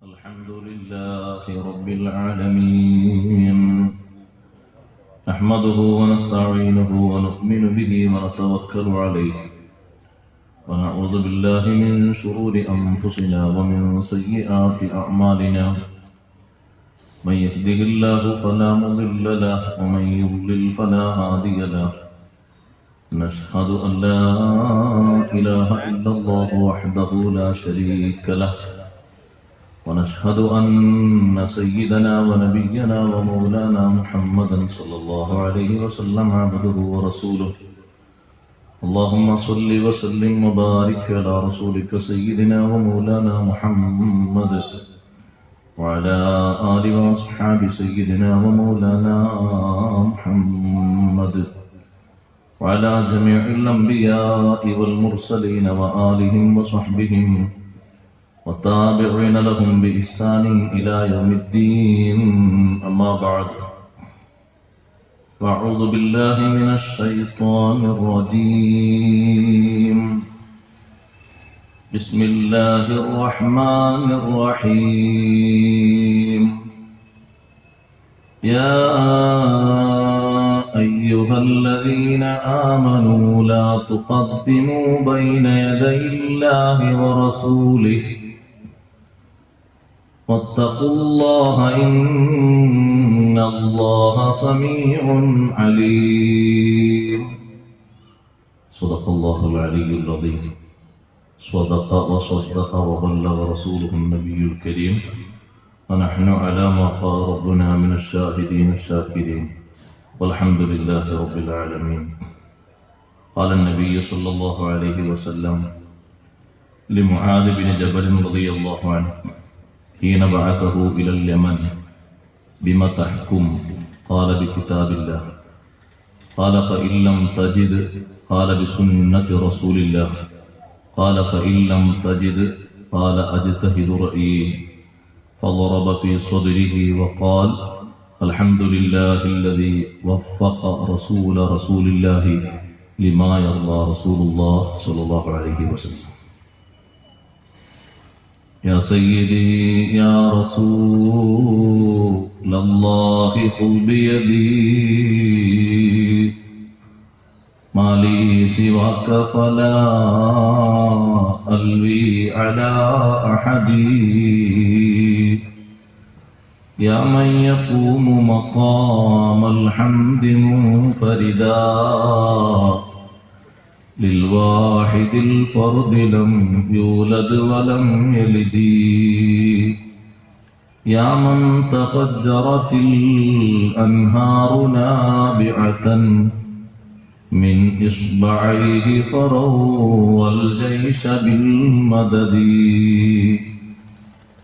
الحمد لله رب العالمين نحمده ونستعينه ونؤمن به ونتوكل عليه ونعوذ بالله من شرور أنفسنا ومن سيئات أعمالنا من يهده الله فلا مضل له ومن يضلل فلا هادي له نشهد أن لا إله إلا الله وحده لا شريك له ونشهد أن سيدنا ونبينا ومولانا محمدا صلى الله عليه وسلم عبده ورسوله اللهم صل وسلم وبارك على رسولك سيدنا ومولانا محمد وعلى آل وأصحاب سيدنا ومولانا محمد وعلى جميع الأنبياء والمرسلين وآلهم وصحبهم والتابعين لهم بإحسان إلى يوم الدين أما بعد فأعوذ بالله من الشيطان الرجيم بسم الله الرحمن الرحيم يا أيها الذين آمنوا لا تقدموا بين يدي الله ورسوله واتقوا الله إن الله سميع عليم صدق الله العلي العظيم صدق وصدق وبلغ رسوله النبي الكريم ونحن على ما قال ربنا من الشاهدين الشاكرين والحمد لله رب العالمين قال النبي صلى الله عليه وسلم لمعاذ بن جبل رضي الله عنه حين بعثه إلى اليمن بما تحكم قال بكتاب الله قال فإن لم تجد قال بسنة رسول الله قال فإن لم تجد قال أجتهد رأيي فضرب في صدره وقال الحمد لله الذي وفق رسول الله لما يرضى رسول الله صلى الله عليه وسلم يا سيدي يا رسول الله خذ بيدي ما لي سواك فلا ألوي على أحد يا من يقوم مقام الحمد منفردا للواحد الفرد لم يولد ولم يلد يا من تفجرت الأنهار نابعة من إصبعيه فروا الجيش بالمدد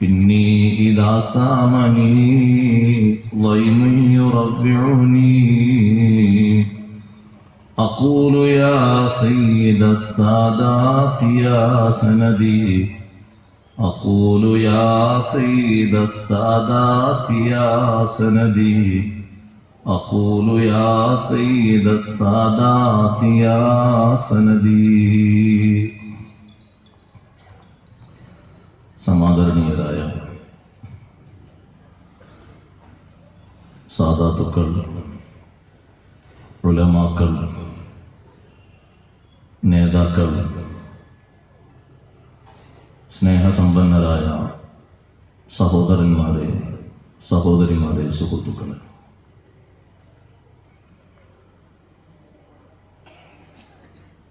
إني إذا سامني ضيم يربعني أقول يا سيد السادات يا سندي أقول يا سيد السادات يا سندي أقول يا سيد السادات يا سندي സമാദരണീയരായ സാദാത്തുക്കൾ ഉലമാക്കൾ നേതാക്കൾ സ്നേഹസമ്പന്നരായ സഹോദരന്മാരെ സഹോദരിമാരെ സുഹൃത്തുക്കളെ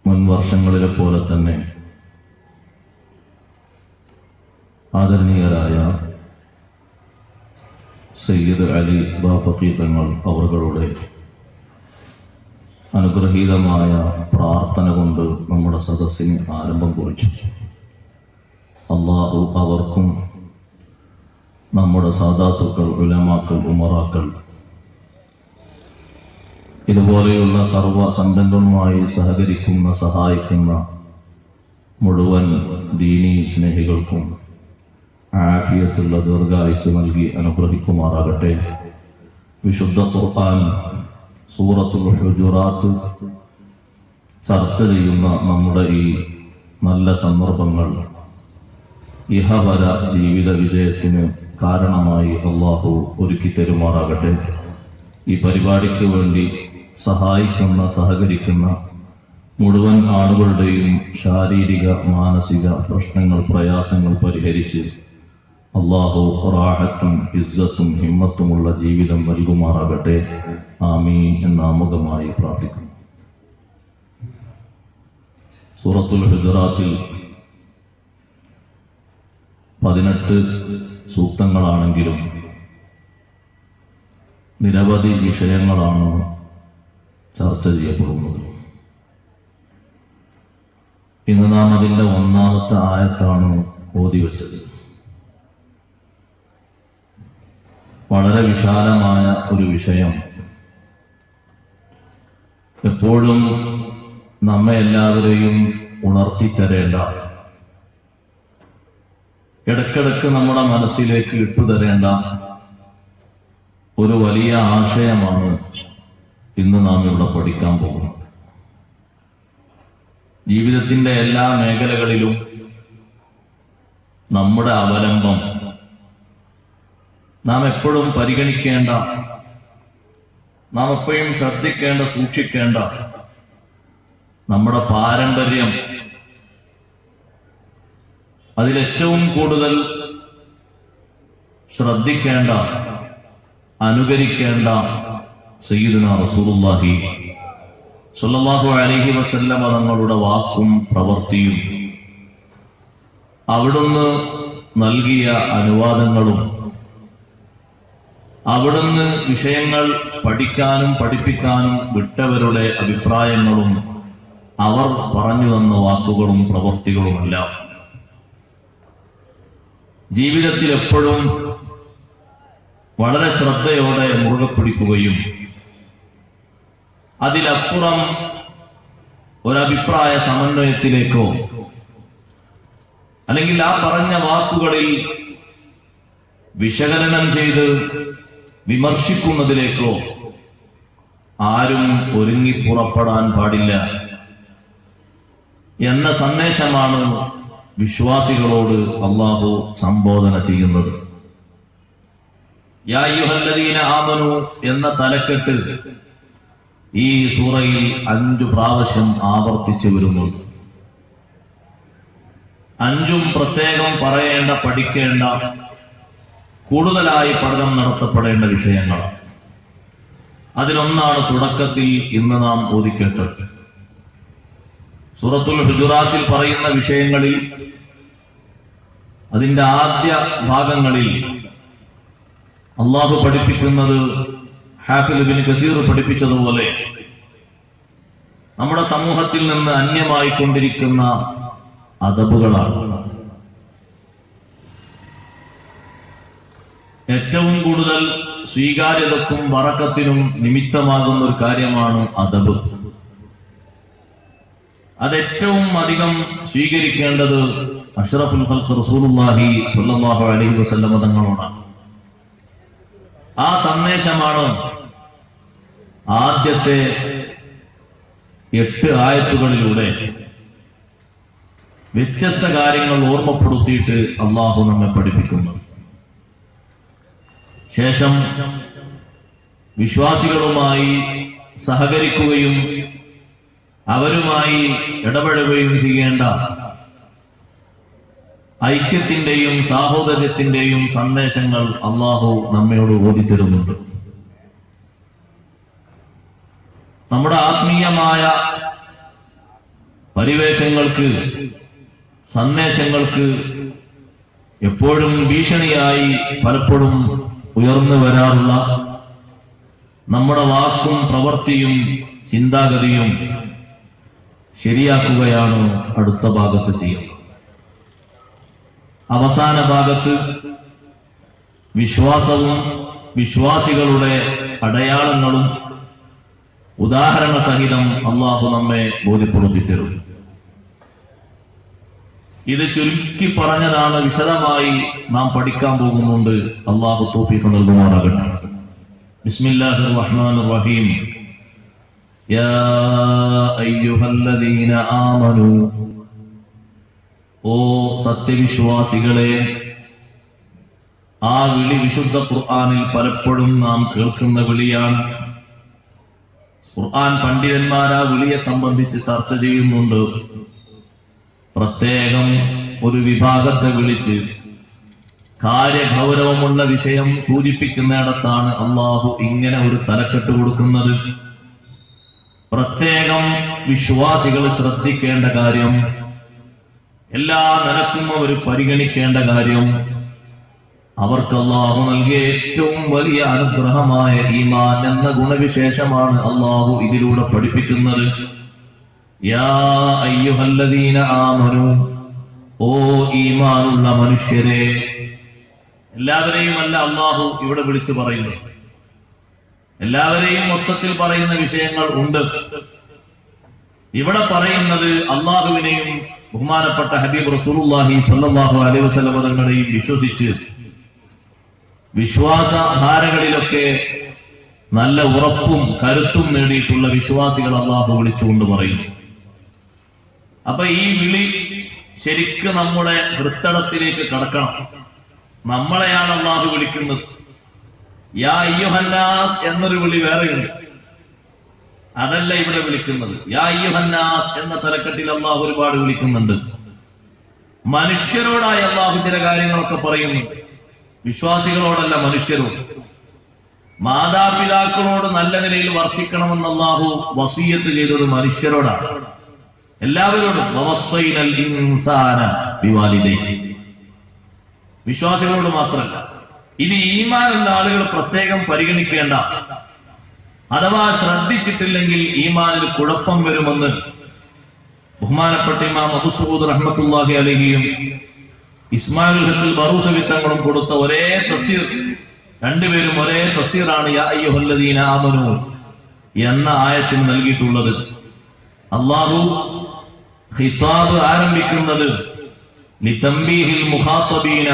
മുൻ വർഷങ്ങളിലെ പോലെ തന്നെ ആദരണീയരായ സയ്യിദ് അലി ബാഫഖി തങ്ങൾ അവരുടെ അനുഗ്രഹീതമായ പ്രാർത്ഥന കൊണ്ട് നമ്മുടെ സദസ്സിന് ആരംഭം കുറിച്ചു. അല്ലാഹു അവർക്കും നമ്മുടെ സാദാത്തുക്കൾ ഉലമാക്കൾ ഉമറാക്കൾ ഇതുപോലെയുള്ള സർവ്വ സംരംഭവുമായി സഹകരിക്കുന്ന സഹായിക്കുന്ന മുഴുവൻ ദീനീ സ്നേഹികൾക്കും ആഫിയത്തുള്ള ദീർഘായുസ്സ് നൽകി അനുഗ്രഹിക്കുമാറാകട്ടെ. വിശുദ്ധ ഖുർആൻ സൂറത്തുൽ ഹുജുറാത്ത് ചർച്ച ചെയ്യുന്ന നമ്മുടെ ഈ നല്ല സന്ദർഭങ്ങൾ ഇഹവര ജീവിത വിജയത്തിന് കാരണമായി അള്ളാഹു ഒരുക്കി തരുമാറാകട്ടെ. ഈ പരിപാടിക്ക് വേണ്ടി സഹായിക്കുന്ന സഹകരിക്കുന്ന മുഴുവൻ ആളുകളുടെയും ശാരീരിക മാനസിക പ്രശ്നങ്ങൾ പ്രയാസങ്ങൾ പരിഹരിച്ച് അള്ളാഹു റാഹത്തും ഇസ്സത്തും ഹിമ്മത്തുമുള്ള ജീവിതം നൽകുമാറാകട്ടെ. ആമീൻ എന്ന് ആമുഖമായി പ്രാർത്ഥിക്കുന്നു. സൂറത്തുൽ ഹുജറാത്തിൽ 18 സൂക്തങ്ങളാണെങ്കിലും നിരവധി വിഷയങ്ങളാണ് ചർച്ച ചെയ്യപ്പെടുന്നത്. ഇന്ന് നാം അതിന്റെ 1-ാമത്തെ ആയത്താണ് ഓതിവെച്ചത്. വളരെ വിശാലമായ ഒരു വിഷയം, എപ്പോഴും നമ്മെ എല്ലാവരെയും ഉണർത്തിത്തരേണ്ട, ഇടക്കിടക്ക് നമ്മുടെ മനസ്സിലേക്ക് ഇട്ടുതരേണ്ട ഒരു വലിയ ആശയമാണ് ഇന്ന് നാം ഇവിടെ പഠിക്കാൻ പോകുന്നത്. ജീവിതത്തിന്റെ എല്ലാ മേഖലകളിലും നമ്മുടെ അവലംബം നാം എപ്പോഴും പരിഗണിക്കേണ്ട, നാം എപ്പോഴും ശ്രദ്ധിക്കേണ്ട, സൂക്ഷിക്കേണ്ട നമ്മുടെ പാരമ്പര്യം, അതിലേറ്റവും കൂടുതൽ ശ്രദ്ധിക്കേണ്ട, അനുകരിക്കേണ്ട സയ്യിദുനാ റസൂലുള്ളാഹി സ്വല്ലല്ലാഹു അലൈഹി വസല്ലമ തങ്ങളുടെ വാക്കും പ്രവൃത്തിയും അവിടുന്ന് നൽകിയ അനുവാദങ്ങളും അവിടുന്ന് വിഷയങ്ങൾ പഠിക്കാനും പഠിപ്പിക്കാനും വിട്ടവരുടെ അഭിപ്രായങ്ങളും അവർ പറഞ്ഞു തന്ന വാക്കുകളും പ്രവൃത്തികളുമെല്ലാം ജീവിതത്തിൽ എപ്പോഴും വളരെ ശ്രദ്ധയോടെ മുറുകെ പിടിക്കുകയും അതിലപ്പുറം ഒരഭിപ്രായ സമന്വയത്തിലേക്കോ അല്ലെങ്കിൽ ആ പറഞ്ഞ വാക്കുകളിൽ വിശകലനം ചെയ്ത് വിമർശിക്കുന്നതിലേക്കോ ആരും ഒരുങ്ങി പുറപ്പെടാൻ പാടില്ല എന്ന സന്ദേശമാണ് വിശ്വാസികളോട് അള്ളാഹു സംബോധന ചെയ്യുന്നത്. യാ അയ്യുഹല്ലദീന ആമനു എന്ന തലക്കെട്ട് ഈ സൂറയിൽ 5 പ്രാവശ്യം ആവർത്തിച്ചു വരുന്നുണ്ട്. 5ഉം പ്രത്യേകം പറയേണ്ട, പഠിക്കേണ്ട, കൂടുതലായി പഠനം നടത്തപ്പെടേണ്ട വിഷയങ്ങളാണ്. അതിലൊന്നാണ് തുടക്കത്തിൽ ഇന്ന് നാം ഓതിക്കേട്ടത്. സൂറത്തുൽ ഹുജറാത്തിൽ പറയുന്ന വിഷയങ്ങളിൽ അതിന്റെ ആദ്യ ഭാഗങ്ങളിൽ അള്ളാഹു പഠിപ്പിക്കുന്നത് ഹാഫിദ് ഇബ്നു കസീർ പഠിപ്പിച്ചതുപോലെ നമ്മുടെ സമൂഹത്തിൽ നിന്ന് അന്യമായി കൊണ്ടിരിക്കുന്ന അദബുകളാണ്. ഏറ്റവും കൂടുതൽ സ്വീകാര്യതക്കും ബറക്കത്തിനും നിമിത്തമാകുന്ന ഒരു കാര്യമാണ് അദബ്. അതേറ്റവും അധികം സ്വീകരിക്കേണ്ടത് അഷ്റഫുൽ ഖൽഖ് റസൂലുള്ളാഹി സ്വല്ലല്ലാഹു അലൈഹി വസല്ലം തങ്ങളോടാണ്. ആ സന്ദേശമാണ് ആദ്യത്തെ 8 ആയത്തുകളിലൂടെ വ്യത്യസ്ത കാര്യങ്ങൾ ഓർമ്മപ്പെടുത്തിയിട്ട് അള്ളാഹു നമ്മെ പഠിപ്പിക്കുന്നു. ശേഷം വിശ്വാസികളുമായി സഹകരിക്കുകയും അവരുമായി ഇടപെടുകയും ചെയ്യേണ്ട ഐക്യത്തിന്റെയും സാഹോദര്യത്തിന്റെയും സന്ദേശങ്ങൾ അള്ളാഹു നമ്മയോട് ഓതിത്തരുന്നുണ്ട്. നമ്മുടെ ആത്മീയമായ പരിവേഷങ്ങൾക്ക്, സന്ദേശങ്ങൾക്ക് എപ്പോഴും ഭീഷണിയായി പലപ്പോഴും ഉയർന്നു വരാറുള്ള നമ്മുടെ വാക്കും പ്രവൃത്തിയും ചിന്താഗതിയും ശരിയാക്കുകയാണ് അടുത്ത ഭാഗത്ത് ചെയ്യുന്നത്. അവസാന ഭാഗത്ത് വിശ്വാസവും വിശ്വാസികളുടെ അടയാളങ്ങളും ഉദാഹരണ സഹിതം അള്ളാഹു നമ്മെ ബോധ്യപ്പെടുത്തിത്തരും. ഇത് ചുരുക്കി പറഞ്ഞതാണ്, വിശദമായി നാം പഠിക്കാൻ പോകുന്നുണ്ട്. അള്ളാഹു തൗഫീഖ് നൽകുമാറാകട്ടെ. ബിസ്മില്ലാഹിർ റഹ്മാനിർ റഹീം. യാ അയ്യുഹല്ലദീന ആമനൂ, ഓ സത്യവിശ്വാസികളെ, ആ വിളി വിശുദ്ധ ഖുർആനിൽ പലപ്പോഴും നാം കേൾക്കുന്ന വിളിയാണ്. ഖുർആൻ പണ്ഡിതന്മാർ ആ വിളിയെ സംബന്ധിച്ച് ചർച്ച ചെയ്യുന്നുണ്ട്. പ്രത്യേകം ഒരു വിഭാഗത്തെ വിളിച്ച് കാര്യഗൗരവമുള്ള വിഷയം സൂചിപ്പിക്കുന്നിടത്താണ് അള്ളാഹു ഇങ്ങനെ ഒരു തലക്കെട്ട് കൊടുക്കുന്നത്. പ്രത്യേകം വിശ്വാസികൾ ശ്രദ്ധിക്കേണ്ട കാര്യം, എല്ലാ നിലക്കും അവർ പരിഗണിക്കേണ്ട കാര്യം, അവർക്ക് അള്ളാഹു നൽകിയ ഏറ്റവും വലിയ അനുഗ്രഹമായ ഈമാൻ എന്ന ഗുണവിശേഷമാണ് അള്ളാഹു ഇതിലൂടെ പഠിപ്പിക്കുന്നത്. യാ അയ്യുഹല്ലദീന ആമനൂ, ഓ ഈമാനുള്ള മനുഷ്യരെ. എല്ലാവരെയും അല്ല അള്ളാഹു ഇവിടെ വിളിച്ചു പറയുന്നു, എല്ലാവരെയും മൊത്തത്തിൽ പറയുന്ന വിഷയങ്ങൾ ഉണ്ട്. ഇവിടെ പറയുന്നത് അള്ളാഹുവിനെയും ബഹുമാനപ്പെട്ട ഹബീബ് റസൂലുള്ളാഹി സ്വല്ലല്ലാഹു അലൈഹി വസല്ലം തങ്ങളെയും വിശ്വസിച്ച് വിശ്വാസധാരകളിലൊക്കെ നല്ല ഉറപ്പും കരുത്തും നേടിയിട്ടുള്ള വിശ്വാസികൾ അള്ളാഹു വിളിച്ചുകൊണ്ട് പറയുന്നു. അപ്പൊ ഈ വിളി ശരിക്ക് നമ്മുടെ ഹൃത്തടത്തിലേക്ക് കടക്കണം. നമ്മളെയാണ് അള്ളാഹു വിളിക്കുന്നത്. യാ അയ്യുഹന്നാസ് എന്നൊരു വിളി വേറെയുണ്ട്, അതല്ല ഇവിടെ വിളിക്കുന്നത്. യാ അയ്യുഹന്നാസ് എന്ന തലക്കെട്ടിൽ അള്ളാഹു ഒരുപാട് വിളിക്കുന്നുണ്ട്. മനുഷ്യരോടായി അള്ളാഹു ചില കാര്യങ്ങളൊക്കെ പറയുന്നു, വിശ്വാസികളോടല്ല, മനുഷ്യരോട്. മാതാപിതാക്കളോട് നല്ല നിലയിൽ വർത്തിക്കണമെന്ന് അള്ളാഹു വസിയ്യത്ത് ചെയ്തത് മനുഷ്യരോടാണ്, എല്ലാവരോടും. വവസ്സൈനൽ ഇൻസാന ബിവാലിദൈഹി, വിശ്വാസികളോട് മാത്രമല്ല. ഇത് ഈമാനുള്ള ആളുകൾ പ്രത്യേകം പരിഗണിക്കേണ്ട, അഥവാ ശ്രദ്ധിച്ചിട്ടില്ലെങ്കിൽ ഈമാനിൽ കുഴപ്പം വരുമെന്ന് ബഹുമാനപ്പെട്ട ഇമാം അബൂ സഊദ് റഹ്മത്തുള്ളാഹി അലൈഹിയും ഇസ്മായിൽ ഹഖൽ ബറൂസവി തങ്ങളും കൊടുത്ത ഒരേ തഫ്സീർ, രണ്ടുപേരും ഒരേ തഫ്സീറാണ് യാ അയ്യുഹല്ലദീന ആമനൂ എന്ന ആയത്തിന് നൽകിയിട്ടുള്ളത്. അല്ലാഹു ഖിതാബ് ആരംഭിക്കുന്നത് ലിതംബീഹിൽ മുഖാത്തബീന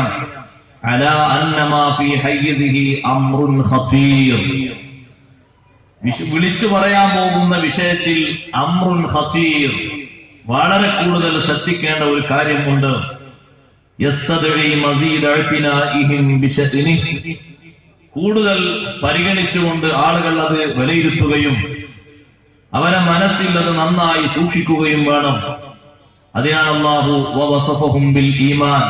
അലാ അന്നമാ ഫീ ഹയ്യിസിഹി അംറുൻ ഖതീർ. വിളിച്ചു പറയാൻ പോകുന്ന വിഷയത്തിൽ അംറുൻ ഖതീർ, വളരെ കൂടുതൽ ശ്രദ്ധിക്കേണ്ട ഒരു കാര്യമുണ്ട്. യസ്തദഇ മസീദ ഇഅ്തിനാഇഹിം ബിശഅനിഹി, കൂടുതൽ പരിഗണിച്ചുകൊണ്ട് ആളുകൾ അത് വിലയിരുത്തുകയും അവരെ മനസ്സിൽ അത് നന്നായി സൂക്ഷിക്കുകയും വേണം. അതിനാണ് അല്ലാഹു വവസഫഹും ബിൽ ഈമാൻ,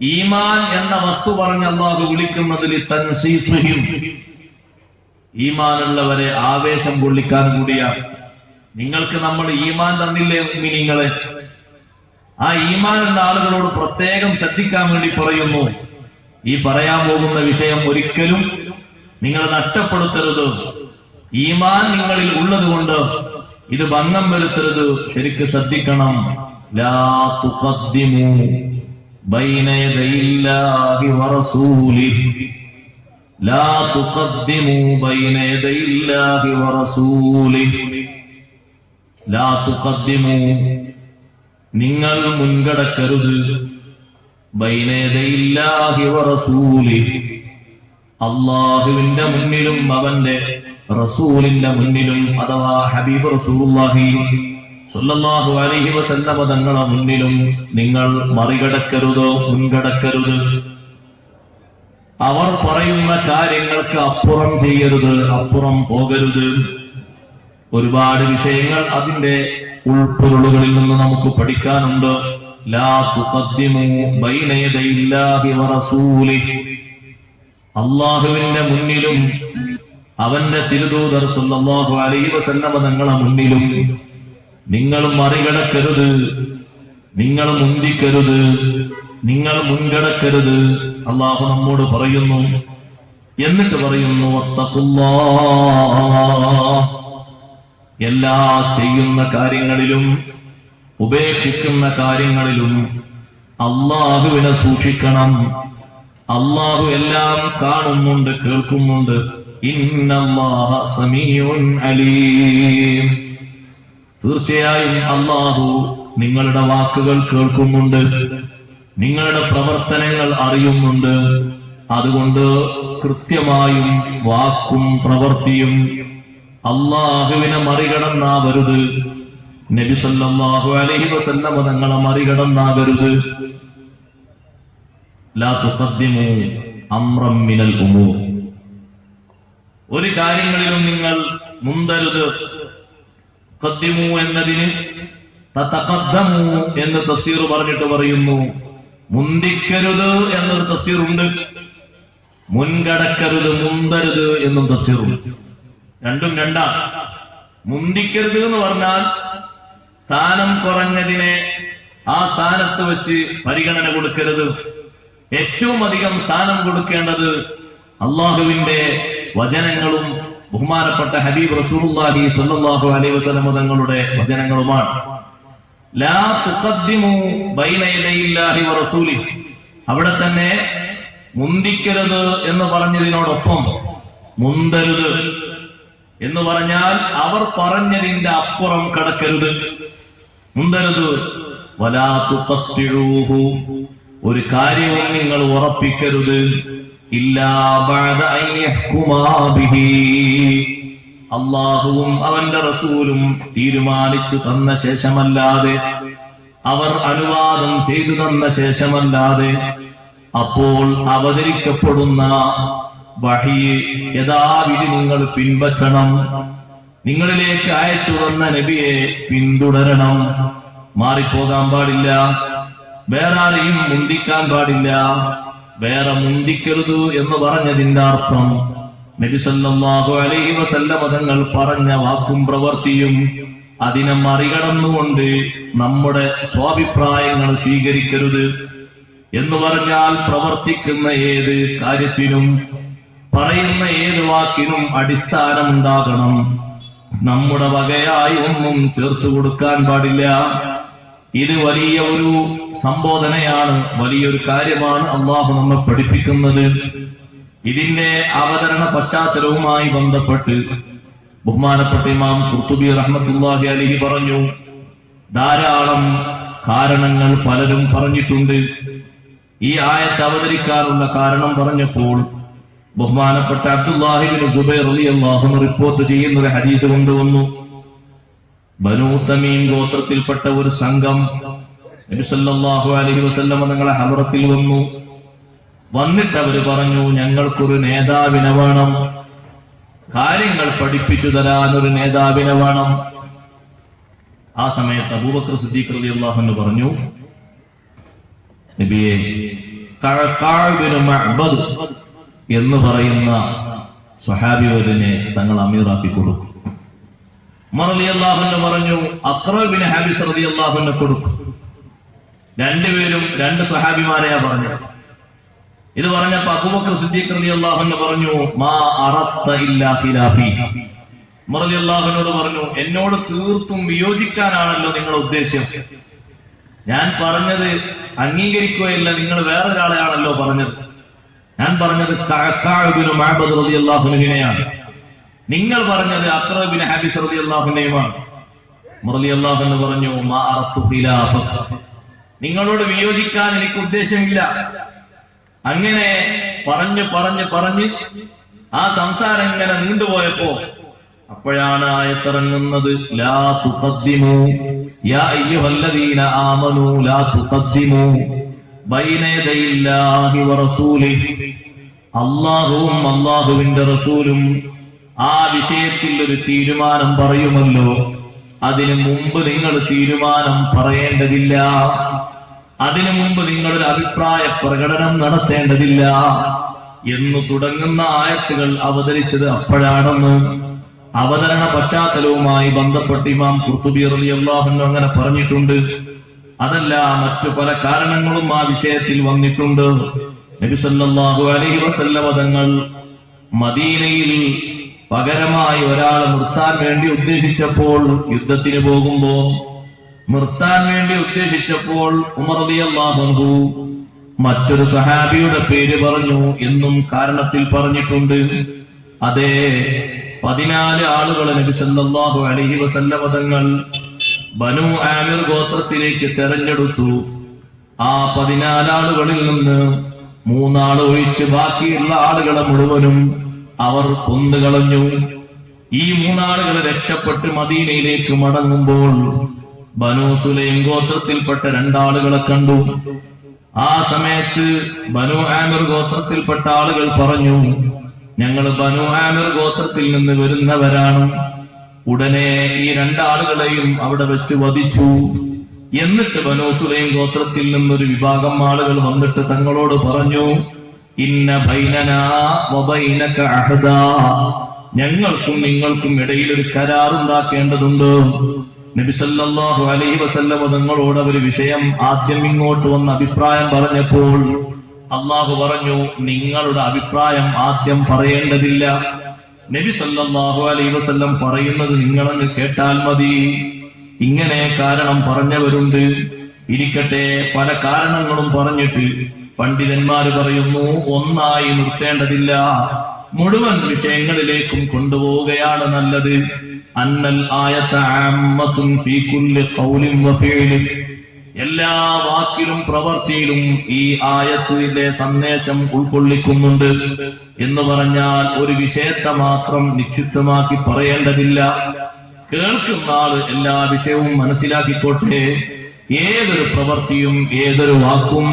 ഈമാൻ എന്ന വസ്തു പറഞ്ഞ് അല്ലാഹു വിളിക്കുന്നതിൽ തൻസീഫിഹിം, ഈമാനുള്ളവരെ ആവേശം കൊള്ളിക്കാൻ കൂടിയാണ്. നിങ്ങൾക്ക് നമ്മൾ ഈമാൻ തന്നില്ലേ മുഅ്മിനീങ്ങളെ, ആ ഈമാനുള്ള ആളുകളോട് പ്രത്യേകം ശ്രദ്ധിക്കാൻ വേണ്ടി പറയുന്നു. ഈ പറയാൻ പോകുന്ന വിഷയം ഒരിക്കലും നിങ്ങൾ നഷ്ടപ്പെടുത്തരുത്. ഈമാൻ നിങ്ങളിൽ ഉള്ളതുകൊണ്ട് ഇത് ഭംഗം വരുത്തരുത്, ശരിക്ക് ശ്രദ്ധിക്കണം. ലാ തുഖദ്ദിമു ബൈന യദയില്ലാഹി വറസൂലിഹി, ലാ തുഖദ്ദിമു ബൈന യദയില്ലാഹി വറസൂലിഹി, ലാ തുഖദ്ദിമു, നിങ്ങൾ മുൻകടക്കരുത്, ബൈന യദയില്ലാഹി വറസൂലിഹി, അല്ലാഹുവിന്റെ മുന്നിലും അവന്റെ റസൂലിന്റെ മുന്നിലും, അഥവാ ഹബീബ് റസൂലുള്ളാഹി സ്വല്ലല്ലാഹു അലൈഹി വസല്ലം തങ്ങളുടെ മുന്നിലും നിങ്ങൾ മറികടക്കരുത്, മുൻകടക്കരുത്. അവർ പറയുന്ന കാര്യങ്ങൾക്ക് അപ്പുറം ചെയ്യരുത്, അപ്പുറം പോകരുത്. ഒരുപാട് വിഷയങ്ങൾ അതിന്റെ ഉൾപ്പൊരുളുകളിൽ നിന്ന് നമുക്ക് പഠിക്കാനുണ്ട്. ലാ തുഖദ്ദിമു ബൈന യദയില്ലാഹി വറസൂലിഹി, അല്ലാഹുവിന്റെ മുന്നിലും അവന്റെ തിരുദൂതർ സല്ലല്ലാഹു അലൈഹി വസല്ലം തങ്ങളുടെ മുന്നിലും നിങ്ങൾ മറികടക്കരുത്, നിങ്ങൾ മുന്തിക്കരുത്, നിങ്ങൾ മുൻകടക്കരുത്. അല്ലാഹു നമ്മോട് പറയുന്നു. എന്നിട്ട് പറയുന്നു വത്തഖുല്ലാഹ്, എല്ലാ ചെയ്യുന്ന കാര്യങ്ങളിലും ഉപേക്ഷിക്കുന്ന കാര്യങ്ങളിലും അല്ലാഹുവിനെ സൂക്ഷിക്കണം. അല്ലാഹു എല്ലാം കാണുന്നുണ്ട്, കേൾക്കുന്നുണ്ട്. ഇന്നല്ലാഹ സമീഉൻ അലീം, തീർച്ചയായും അല്ലാഹു നിങ്ങളുടെ വാക്കുകൾ കേൾക്കുന്നുണ്ട്, നിങ്ങളുടെ പ്രവർത്തനങ്ങൾ അറിയുന്നുണ്ട്. അതുകൊണ്ട് കൃത്യമായും വാക്കും പ്രവൃത്തിയും അല്ലാഹുവിനെ മറികടന്നാവരുത്. നബി സല്ലല്ലാഹു അലൈഹി വസല്ലം തങ്ങളെ മറികടന്നാകരുത്. ലാ തുഖദ്ദിമു അംറൻ മിനൽ ഉമൂർ, ഒരു കാര്യങ്ങളിലും നിങ്ങൾ മുന്തരുത്. ഖദ്ദിമു എന്നതിന് തതഖദ്ദമു എന്ന് തഫ്സീർ പറഞ്ഞിട്ട് പറയുന്നു, മുന്തിക്കരുത് എന്നൊരു തഫ്സീറുണ്ട്, മുൻകടക്കരുത് മുന്തരുത് എന്നും തഫ്സീറുണ്ട്. രണ്ടും രണ്ടാണ്. മുന്തിക്കരുത് എന്ന് പറഞ്ഞാൽ സ്ഥാനം കുറഞ്ഞതിനെ ആ സ്ഥാനത്ത് വെച്ച് പരിഗണന കൊടുക്കരുത്. ഏറ്റവും അധികം സ്ഥാനം കൊടുക്കേണ്ടത് അള്ളാഹുവിന്റെ വചനങ്ങളും ബഹുമാനപ്പെട്ട ഹബീബ് റസൂലുള്ളാഹി സ്വല്ലല്ലാഹു അലൈഹി വസല്ലം തങ്ങളുടെ വചനങ്ങളുമാണ്. ലാ തുഖദ്ദിമു ബൈന യദൈല്ലാഹി വറസൂലിഹി, അവിടെ തന്നെ മുന്തിക്കരുത് എന്ന് പറഞ്ഞതിനോടൊപ്പം മുന്തരുത് എന്ന് പറഞ്ഞാൽ അവർ പറഞ്ഞതിന്റെ അപ്പുറം കടക്കരുത്, മുന്തരുത്. വലാ തുഖത്തിഊഹു, ഒരു കാര്യവും നിങ്ങൾ ഉറപ്പിക്കരുത്. ഇല്ലാ ബഅദ അൻ യഹ്കുമാ ബിഹി, അല്ലാഹുവും അവന്റെ റസൂലും തീരുമാനിച്ചു തന്ന ശേഷമല്ലാതെ, അവർ അനുവാദം ചെയ്തു തന്ന ശേഷമല്ലാതെ. അപ്പോൾ അവതരിക്കപ്പെടുന്ന വഹി യഥാവിധി നിങ്ങൾ പിൻപറ്റണം. നിങ്ങളിലേക്ക് അയച്ചു തന്ന നബിയെ പിന്തുടരണം. മാറിപ്പോകാൻ പാടില്ല, വേറെ ആരെയും മുന്തിക്കാൻ പാടില്ല. വേറെ മുന്തിക്കരുത് എന്ന് പറഞ്ഞതിന്റെ അർത്ഥം നബി സല്ലല്ലാഹു അലൈഹി വസല്ലം തങ്ങൾ പറഞ്ഞ വാക്കും പ്രവൃത്തിയും അതിനെ മറികടന്നുകൊണ്ട് നമ്മുടെ സ്വാഭിപ്രായങ്ങൾ സ്വീകരിക്കരുത് എന്ന് പറഞ്ഞാൽ പ്രവർത്തിക്കുന്ന ഏത് കാര്യത്തിനും പറയുന്ന ഏത് വാക്കിനും അടിസ്ഥാനമുണ്ടാകണം. നമ്മുടെ വകയായി ഒന്നും ചേർത്ത് കൊടുക്കാൻ പാടില്ല. ഇത് വലിയ ഒരു സംബോധനയാണ്, വലിയൊരു കാര്യമാണ് അള്ളാഹു നമ്മെ പഠിപ്പിക്കുന്നത്. ഇതിന്റെ അവതരണ പശ്ചാത്തലവുമായി ബന്ധപ്പെട്ട് ബഹുമാനപ്പെട്ട ഇമാം ഖുർത്തുബി റഹ്മത്തുള്ളാഹി അലൈഹി പറഞ്ഞു, ധാരാളം കാരണങ്ങൾ പലരും പറഞ്ഞിട്ടുണ്ട്. ഈ ആയത്ത് അവതരിക്കാനുള്ള കാരണം പറഞ്ഞപ്പോൾ ബഹുമാനപ്പെട്ട അബ്ദുല്ലാഹി ഇബ്നു സുബൈർ റളിയല്ലാഹു അൻഹു റിപ്പോർട്ട് ചെയ്യുന്ന ഒരു ഹദീസ് കൊണ്ടുവന്നു. ബനൂ തമീം ഗോത്രത്തിൽപ്പെട്ട ഒരു സംഘം നബി സല്ലല്ലാഹു അലൈഹി വസല്ലം തങ്ങളുടെ ഹദറത്തിൽ വന്നു. വന്നിട്ട് അവര് പറഞ്ഞു, ഞങ്ങൾക്കൊരു നേതാവിനെ വേണം, കാര്യങ്ങൾ പഠിപ്പിച്ചു തരാൻ ഒരു നേതാവിനെ വേണം. ആ സമയത്ത് അബൂബക്കർ സിദ്ദീഖ് റളിയല്ലാഹു അൻഹു പറഞ്ഞു, നബിയെ, ഖഅഖഅ ബിൻ മഅ്ബദ് എന്ന് പറയുന്ന സ്വഹാബിയെ തങ്ങൾ അമീറാക്കി കൊടുക്കും. ഉമർ റളിയല്ലാഹു അൻഹു പറഞ്ഞു, അഖ്റ ബിൻ ഹാബിസ് റളിയല്ലാഹു അൻഹു കൊടുക്കും. രണ്ടുപേരും രണ്ട് സ്വഹാബിമാരെയാ പറഞ്ഞത്. ഇത് പറഞ്ഞപ്പോ അബൂബക്കർ സിദ്ദീഖ് റളിയല്ലാഹു അൻഹു പറഞ്ഞു, മാ അറത്ത ഇല്ലാ ഖിലാഫി. ഉമർ റളിയല്ലാഹു അൻഹു പറഞ്ഞു, എന്നോട് തീർത്തും വിയോജിക്കാനാണല്ലോ നിങ്ങളുടെ ഉദ്ദേശം. ഞാൻ പറഞ്ഞത് അംഗീകരിക്കുകയില്ല, നിങ്ങൾ വേറൊരാളെയാണല്ലോ പറഞ്ഞത്. ഞാൻ പറഞ്ഞത് ഖഅഖഅ ബിൻ മഅ്ബദ് റളിയല്ലാഹു അൻഹുവിനെയാണ്, നിങ്ങൾ പറഞ്ഞത് അഖ്റ ബിൻ ഹാബിസ് റളിയല്ലാഹു അൻഹുവിനെയുമാണ്. ഉമർ റളിയല്ലാഹു അൻഹു പറഞ്ഞു, മാ അറത്തു ഖിലാഫക, നിങ്ങളോട് വിയോജിക്കാൻ എനിക്ക് ഉദ്ദേശമില്ല. അങ്ങനെ പറഞ്ഞു പറഞ്ഞു പറഞ്ഞ് ആ സംസാരം ഇങ്ങനെ നീണ്ടുപോയപ്പോ അപ്പോഴാണ് ആയത്തിറങ്ങുന്നത്, ലാ തുഖദ്ദിമു യാ അയ്യുഹല്ലദീന ആമനൂ ലാ തുഖദ്ദിമു ബൈന യദൈല്ലാഹി വറസൂലിഹി. അല്ലാഹുവും അല്ലാഹുവിന്റെ റസൂലും ആ വിഷയത്തിൽ ഒരു തീരുമാനം പറയുമല്ലോ, അതിനു മുമ്പ് നിങ്ങൾ തീരുമാനം പറയേണ്ടതില്ല. അതിനു മുമ്പ് നിങ്ങളൊരു അഭിപ്രായ പ്രകടനം നടത്തേണ്ടതില്ല എന്ന് തുടങ്ങുന്ന ആയത്തുകൾ അവതരിച്ചത് അപ്പോഴാണെന്ന് അവതരണ പശ്ചാത്തലവുമായി ബന്ധപ്പെട്ട് ഇമാം ഖുർത്തുബി റളിയല്ലാഹു അൻഹു അങ്ങനെ പറഞ്ഞിട്ടുണ്ട്. അതല്ല, മറ്റു പല കാരണങ്ങളും ആ വിഷയത്തിൽ വന്നിട്ടുണ്ട്. നബി സല്ലല്ലാഹു അലൈഹി വസല്ലം തങ്ങൾ മദീനയിൽ പകരമായി ഒരാളെ നിർത്താൻ വേണ്ടി ഉദ്ദേശിച്ചപ്പോൾ, യുദ്ധത്തിന് പോകുമ്പോ നിർത്താൻ വേണ്ടി ഉദ്ദേശിച്ചപ്പോൾ ഉമർ റളിയല്ലാഹു അൻഹു മറ്റൊരു സഹാബിയുടെ പേര് പറഞ്ഞു എന്നും കാരണത്തിൽ പറഞ്ഞിട്ടുണ്ട്. അതേ, 14 ആളുകളെ നബി സല്ലല്ലാഹു അലൈഹി വസല്ലം തങ്ങൾ ബനു ആമിർ ഗോത്രത്തിലേക്ക് തെരഞ്ഞെടുത്തു. ആ 14 ആളുകളിൽ നിന്ന് 3 ആൾ ഒഴിച്ച് ബാക്കിയുള്ള ആളുകളെ മുഴുവനും അവർ കൊന്നുകളഞ്ഞു. ഈ 3 ആളുകൾ രക്ഷപ്പെട്ട് മദീനയിലേക്ക് മടങ്ങുമ്പോൾ ബനൂ സുലൈം ഗോത്രത്തിൽപ്പെട്ട രണ്ടാളുകളെ കണ്ടു. ആ സമയത്ത് ബനൂ ആമിർ ഗോത്രത്തിൽപ്പെട്ട ആളുകൾ പറഞ്ഞു, ഞങ്ങൾ ബനൂ ആമിർ ഗോത്രത്തിൽ നിന്ന് വരുന്നവരാണ്. ഉടനെ ഈ രണ്ടാളുകളെയും അവിടെ വെച്ച് വധിച്ചു. എന്നിട്ട് ബനൂ സുലൈം ഗോത്രത്തിൽ നിന്നൊരു വിഭാഗം ആളുകൾ വന്നിട്ട് തങ്ങളോട് പറഞ്ഞു, ഇന്ന ബൈനനാ വബൈനക അഹദാ, ഞങ്ങൾക്കും നിങ്ങൾക്കും ഇടയിൽ ഒരു കരാറുണ്ടാക്കേണ്ടതുണ്ട്. നബി സല്ലല്ലാഹു അലൈഹി വസല്ലം തങ്ങളോട് ഒരു വിഷയം ആദ്യം ഇങ്ങോട്ട് വന്ന അഭിപ്രായം പറഞ്ഞപ്പോൾ അള്ളാഹു പറഞ്ഞു, നിങ്ങളുടെ അഭിപ്രായം ആദ്യം പറയേണ്ടതില്ല. നബി സല്ലല്ലാഹു അലൈഹി വസല്ലം പറയുന്നത് നിങ്ങളങ്ങ് കേട്ടാൽ മതി. ഇങ്ങനെ കാരണം പറഞ്ഞവരുണ്ട്. ഇരിക്കട്ടെ, പല കാരണങ്ങളും പറഞ്ഞിട്ട് പണ്ഡിതന്മാര് പറയുന്നു, ഒന്നായി നിർത്തേണ്ടതില്ല, മുഴുവൻ വിഷയങ്ങളിലേക്കും കൊണ്ടുപോവുകയാണ് നല്ലത്. അന്നൽ ആയത അമ്മത്തുൻ ഫീ കുല്ലി ഖൗലിൻ വഫീലിൻ, എല്ലാ വാക്കിലും പ്രവൃത്തിയിലും ഈ ആയത്തിന്റെ സന്ദേശം ഉൾക്കൊള്ളിക്കുന്നുണ്ട്. എന്ന് പറഞ്ഞാൽ ഒരു വിഷയത്തെ മാത്രം നിക്ഷിപ്തമാക്കി പറയേണ്ടതില്ല. കേൾക്കുന്ന ആള് എല്ലാ വിഷയവും മനസ്സിലാക്കിക്കോട്ടെ. ഏതൊരു പ്രവൃത്തിയും ഏതൊരു വാക്കും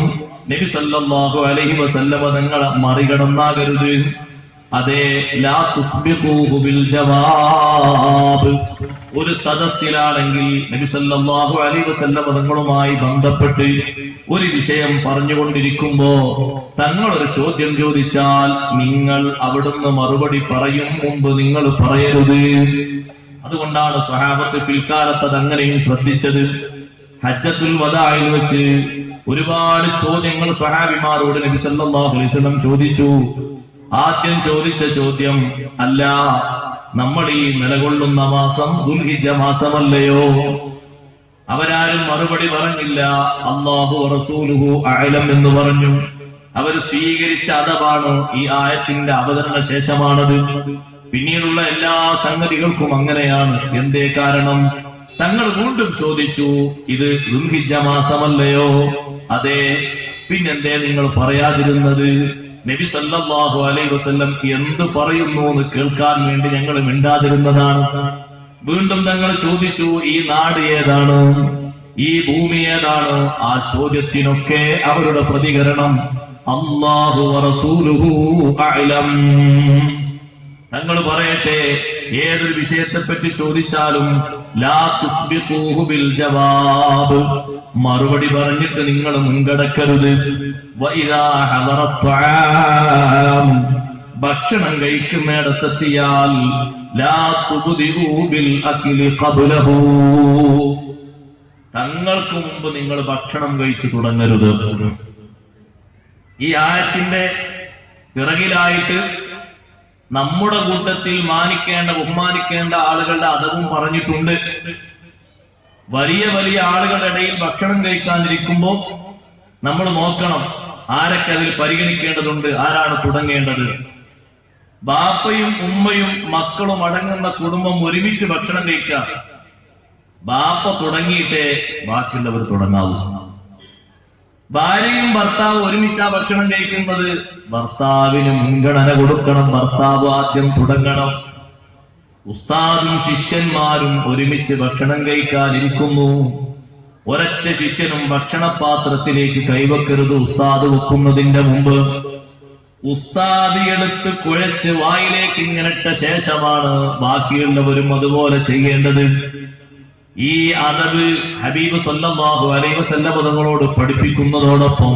നബി സല്ലല്ലാഹു അലൈഹി വസല്ലമ തങ്ങളെ മറികടന്നാകരുത്. അതേ, ലാ തുസ്ബിഖൂഹു ബിൽ ജവാബ്. ഒരു സദസ്സിലാണെങ്കിൽ നബി സല്ലല്ലാഹു അലൈഹി വസല്ലമ തങ്ങളുമായി ബന്ധപ്പെട്ട് ഒരു വിഷയം പറഞ്ഞുകൊണ്ടിരിക്കുമ്പോ തങ്ങളൊരു ചോദ്യം ചോദിച്ചാൽ നിങ്ങൾ അവിടുന്ന് മറുപടി പറയും മുമ്പ് നിങ്ങൾ പറയരുത്. അതുകൊണ്ടാണ് സ്വഹാബത്ത് പിൽക്കാലത്ത് അതങ്ങനെയും ശ്രദ്ധിച്ചത്. ഹജ്ജത്തുൽ വദാഇൽ വെച്ച് ഒരുപാട് ചോദ്യങ്ങൾ സ്വഹാബിമാരോട് നബി സല്ലല്ലാഹു അലൈഹി വസല്ലം ചോദിച്ചു. ആദ്യം ചോദിച്ച ചോദ്യം, അല്ല, നമ്മൾ ഈ നിലകൊള്ളുന്ന മാസം ദുൽഹിജ്ജ മാസമല്ലയോ? അവരാരും മറുപടി പറഞ്ഞില്ല. അല്ലാഹു റസൂലുഹു അഅലം എന്ന് പറഞ്ഞു. അവർ സ്വീകരിച്ച അദബാണ് ഈ ആയത്തിന്റെ അവതരണ ശേഷമാണത്. പിന്നീടുള്ള എല്ലാ സംഗതികൾക്കും അങ്ങനെയാണ്. എന്തേ കാരണം? തങ്ങൾ വീണ്ടും ചോദിച്ചു, ഇത് ദുൽഹിജ്ജ മാസമല്ലയോ? അതെ. പിന്നെന്തേ നിങ്ങൾ പറയാതിരുന്നത്? നബി സല്ലല്ലാഹു അലൈഹി വസല്ലം എന്ത് പറയുന്നു എന്ന് കേൾക്കാൻ വേണ്ടി ഞങ്ങൾ മിണ്ടാതിരുന്നതാണ്. വീണ്ടും തങ്ങൾ ചോദിച്ചു, ഈ നാട് ഏതാണ്? ഈ ഭൂമി ഏതാണ്? ആ ചോദ്യത്തിനൊക്കെ അവരുടെ പ്രതികരണം, അല്ലാഹു വറസൂലുഹു അഅലം. തങ്ങൾ പറയട്ടെ, ഏതൊരു വിഷയത്തെപ്പറ്റി ചോദിച്ചാലും ലാ തുസ്ബിഖൂഹു ബിൽ ജവാബ്, മറുപടി പറഞ്ഞിട്ട് നിങ്ങൾ മുൻകടക്കരുത്. വഇദാ ഹദറത് തആം, ഭക്ഷണം കഴിക്കുന്നിടത്തെത്തിയാൽ ലാ തുബ്ദിഉ ബിൽ അക്ലി ഖബ്ലഹു, തങ്ങൾക്ക് മുമ്പ് നിങ്ങൾ ഭക്ഷണം കഴിച്ചു തുടങ്ങരുത്. ഈ ആയത്തിന്റെ പിറകിലായിട്ട് നമ്മുടെ കൂട്ടത്തിൽ മാനിക്കേണ്ട ബഹുമാനിക്കേണ്ട ആളുകളുടെ അദബും പറഞ്ഞിട്ടുണ്ട്. വലിയ വലിയ ആളുകളുടെ ഇടയിൽ ഭക്ഷണം കഴിക്കാനിരിക്കുമ്പോ നമ്മൾ നോക്കണം ആരൊക്കെ അതിൽ പരിഗണിക്കേണ്ടതുണ്ട്, ആരാണ് തുടങ്ങേണ്ടത്. ബാപ്പയും ഉമ്മയും മക്കളും അടങ്ങുന്ന കുടുംബം ഒരുമിച്ച് ഭക്ഷണം കഴിക്കാം. ബാപ്പ തുടങ്ങിയിട്ടേ ബാക്കിയുള്ളവർ തുടങ്ങാവൂ. ഭാര്യയും ഭർത്താവ് ഒരുമിച്ചാ ഭക്ഷണം കഴിക്കുന്നത്, ഭർത്താവിന് മുൻഗണന കൊടുക്കണം, ഭർത്താവ് ആദ്യം തുടങ്ങണം. ഉസ്താദും ശിഷ്യന്മാരും ഒരുമിച്ച് ഭക്ഷണം കഴിക്കാനിരിക്കുന്നു. ഒരൊറ്റ ശിഷ്യനും ഭക്ഷണപാത്രത്തിലേക്ക് കൈവെക്കരുത് ഉസ്താദ് വെക്കുന്നതിന്റെ മുമ്പ്. ഉസ്താദ് എടുത്ത് കുഴച്ച് വായിലേക്ക് ഇങ്ങനിട്ട ശേഷമാണ് ബാക്കിയുള്ളവരും അതുപോലെ ചെയ്യേണ്ടത്. ഈ അദബ് ഹബീബ് സല്ലല്ലാഹു അലൈഹി വസല്ലം തങ്ങളോട് പഠിപ്പിക്കുന്നതോടൊപ്പം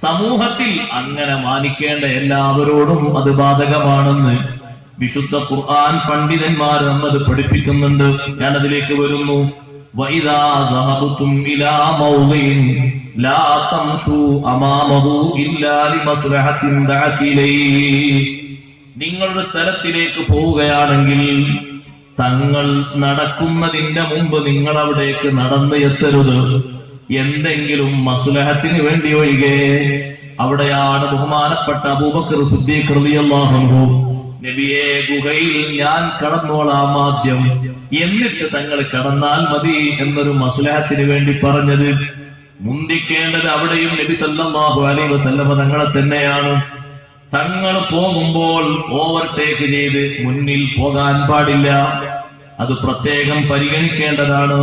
സമൂഹത്തിൽ അങ്ങനെ മാനിക്കേണ്ട എല്ലാവരോടും അത് ബാധകമാണെന്ന് വിശുദ്ധ ഖുർആൻ പണ്ഡിതന്മാർ നമ്മത് പഠിപ്പിക്കുന്നുണ്ട്. ഞാൻ അതിലേക്ക് വരുന്നു. വഇദാ ദഹബതും ഇലാ മൗളിൻ ലാ തംശു അമാമഹു ഇല്ലാ ലിമസ്ലഹത്തിൻ ദഅതിലൈഹി, നിങ്ങളുടെ സ്ഥലത്തിലേക്ക് പോവുകയാണെങ്കിൽ തങ്ങൾ നടക്കുന്നതിന്റെ മുമ്പ് നിങ്ങൾ അവിടേക്ക് നടന്നു എത്തരുത്, എന്തെങ്കിലും മസ്ലഹത്തിന് വേണ്ടി ഒഴികെ. അവിടെയാണ് ബഹുമാനപ്പെട്ട അബൂബക്കർ സിദ്ദീഖ് റളിയല്ലാഹു അൻഹു നബിയെ, ഗുഹയിൽ ഞാൻ കടന്നോളാം ആദ്യം, എന്നിട്ട് തങ്ങൾ കടന്നാൽ മതി എന്നൊരു മസ്ലഹത്തിന് വേണ്ടി പറഞ്ഞത്. മുന്തിക്കേണ്ടത് അവിടെയും നബി സല്ലല്ലാഹു അലൈഹി വസല്ലം തങ്ങളെ തന്നെയാണ്. തങ്ങൾ പോകുമ്പോൾ ഓവർടേക്ക് ചെയ്ത് മുന്നിൽ പോകാൻ പാടില്ല. അത് പ്രത്യേകം പരിഗണിക്കേണ്ടതാണ്.